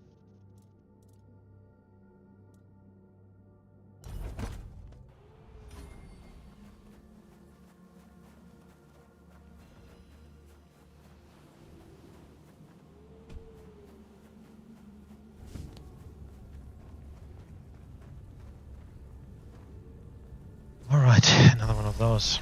All right, another one of those.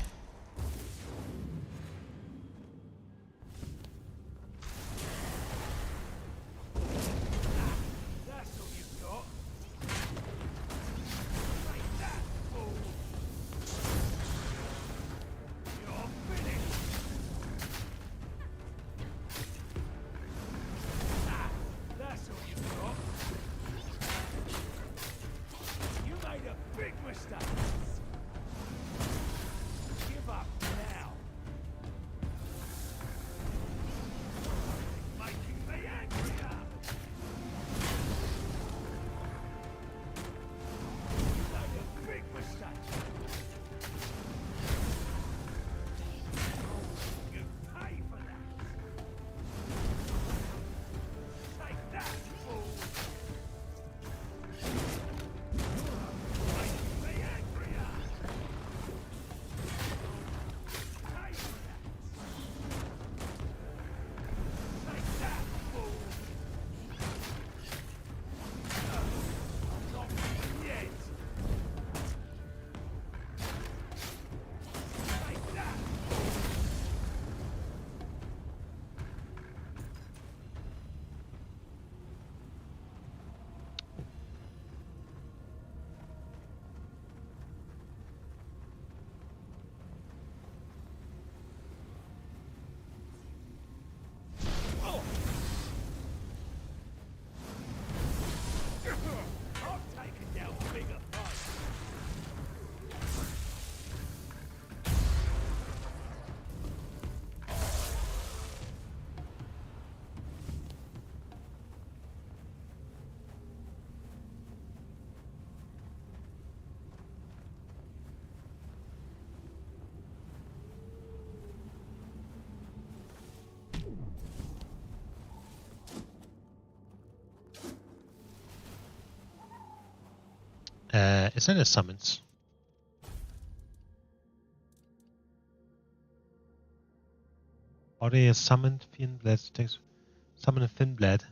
Is that a summons? Are they a summoned Fiendblade? Summon a Fiendblade.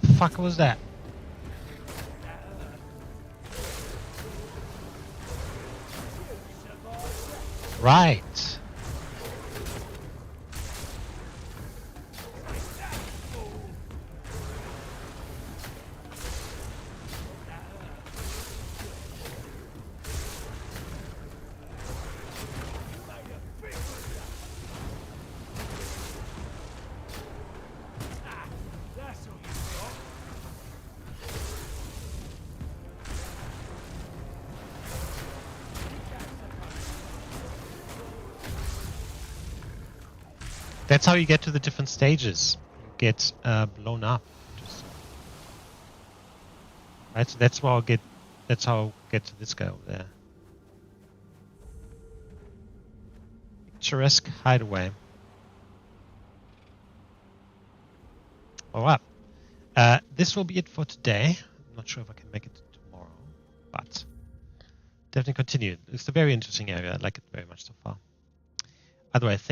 The fuck was that? Right. That's how you get to the different stages. You get blown up. Right, so that's how I'll get. That's how I'll get to this guy over there. Picturesque hideaway. All right. This will be it for today. I'm not sure if I can make it tomorrow, but definitely continue. It's a very interesting area. I like it very much so far. Otherwise, thank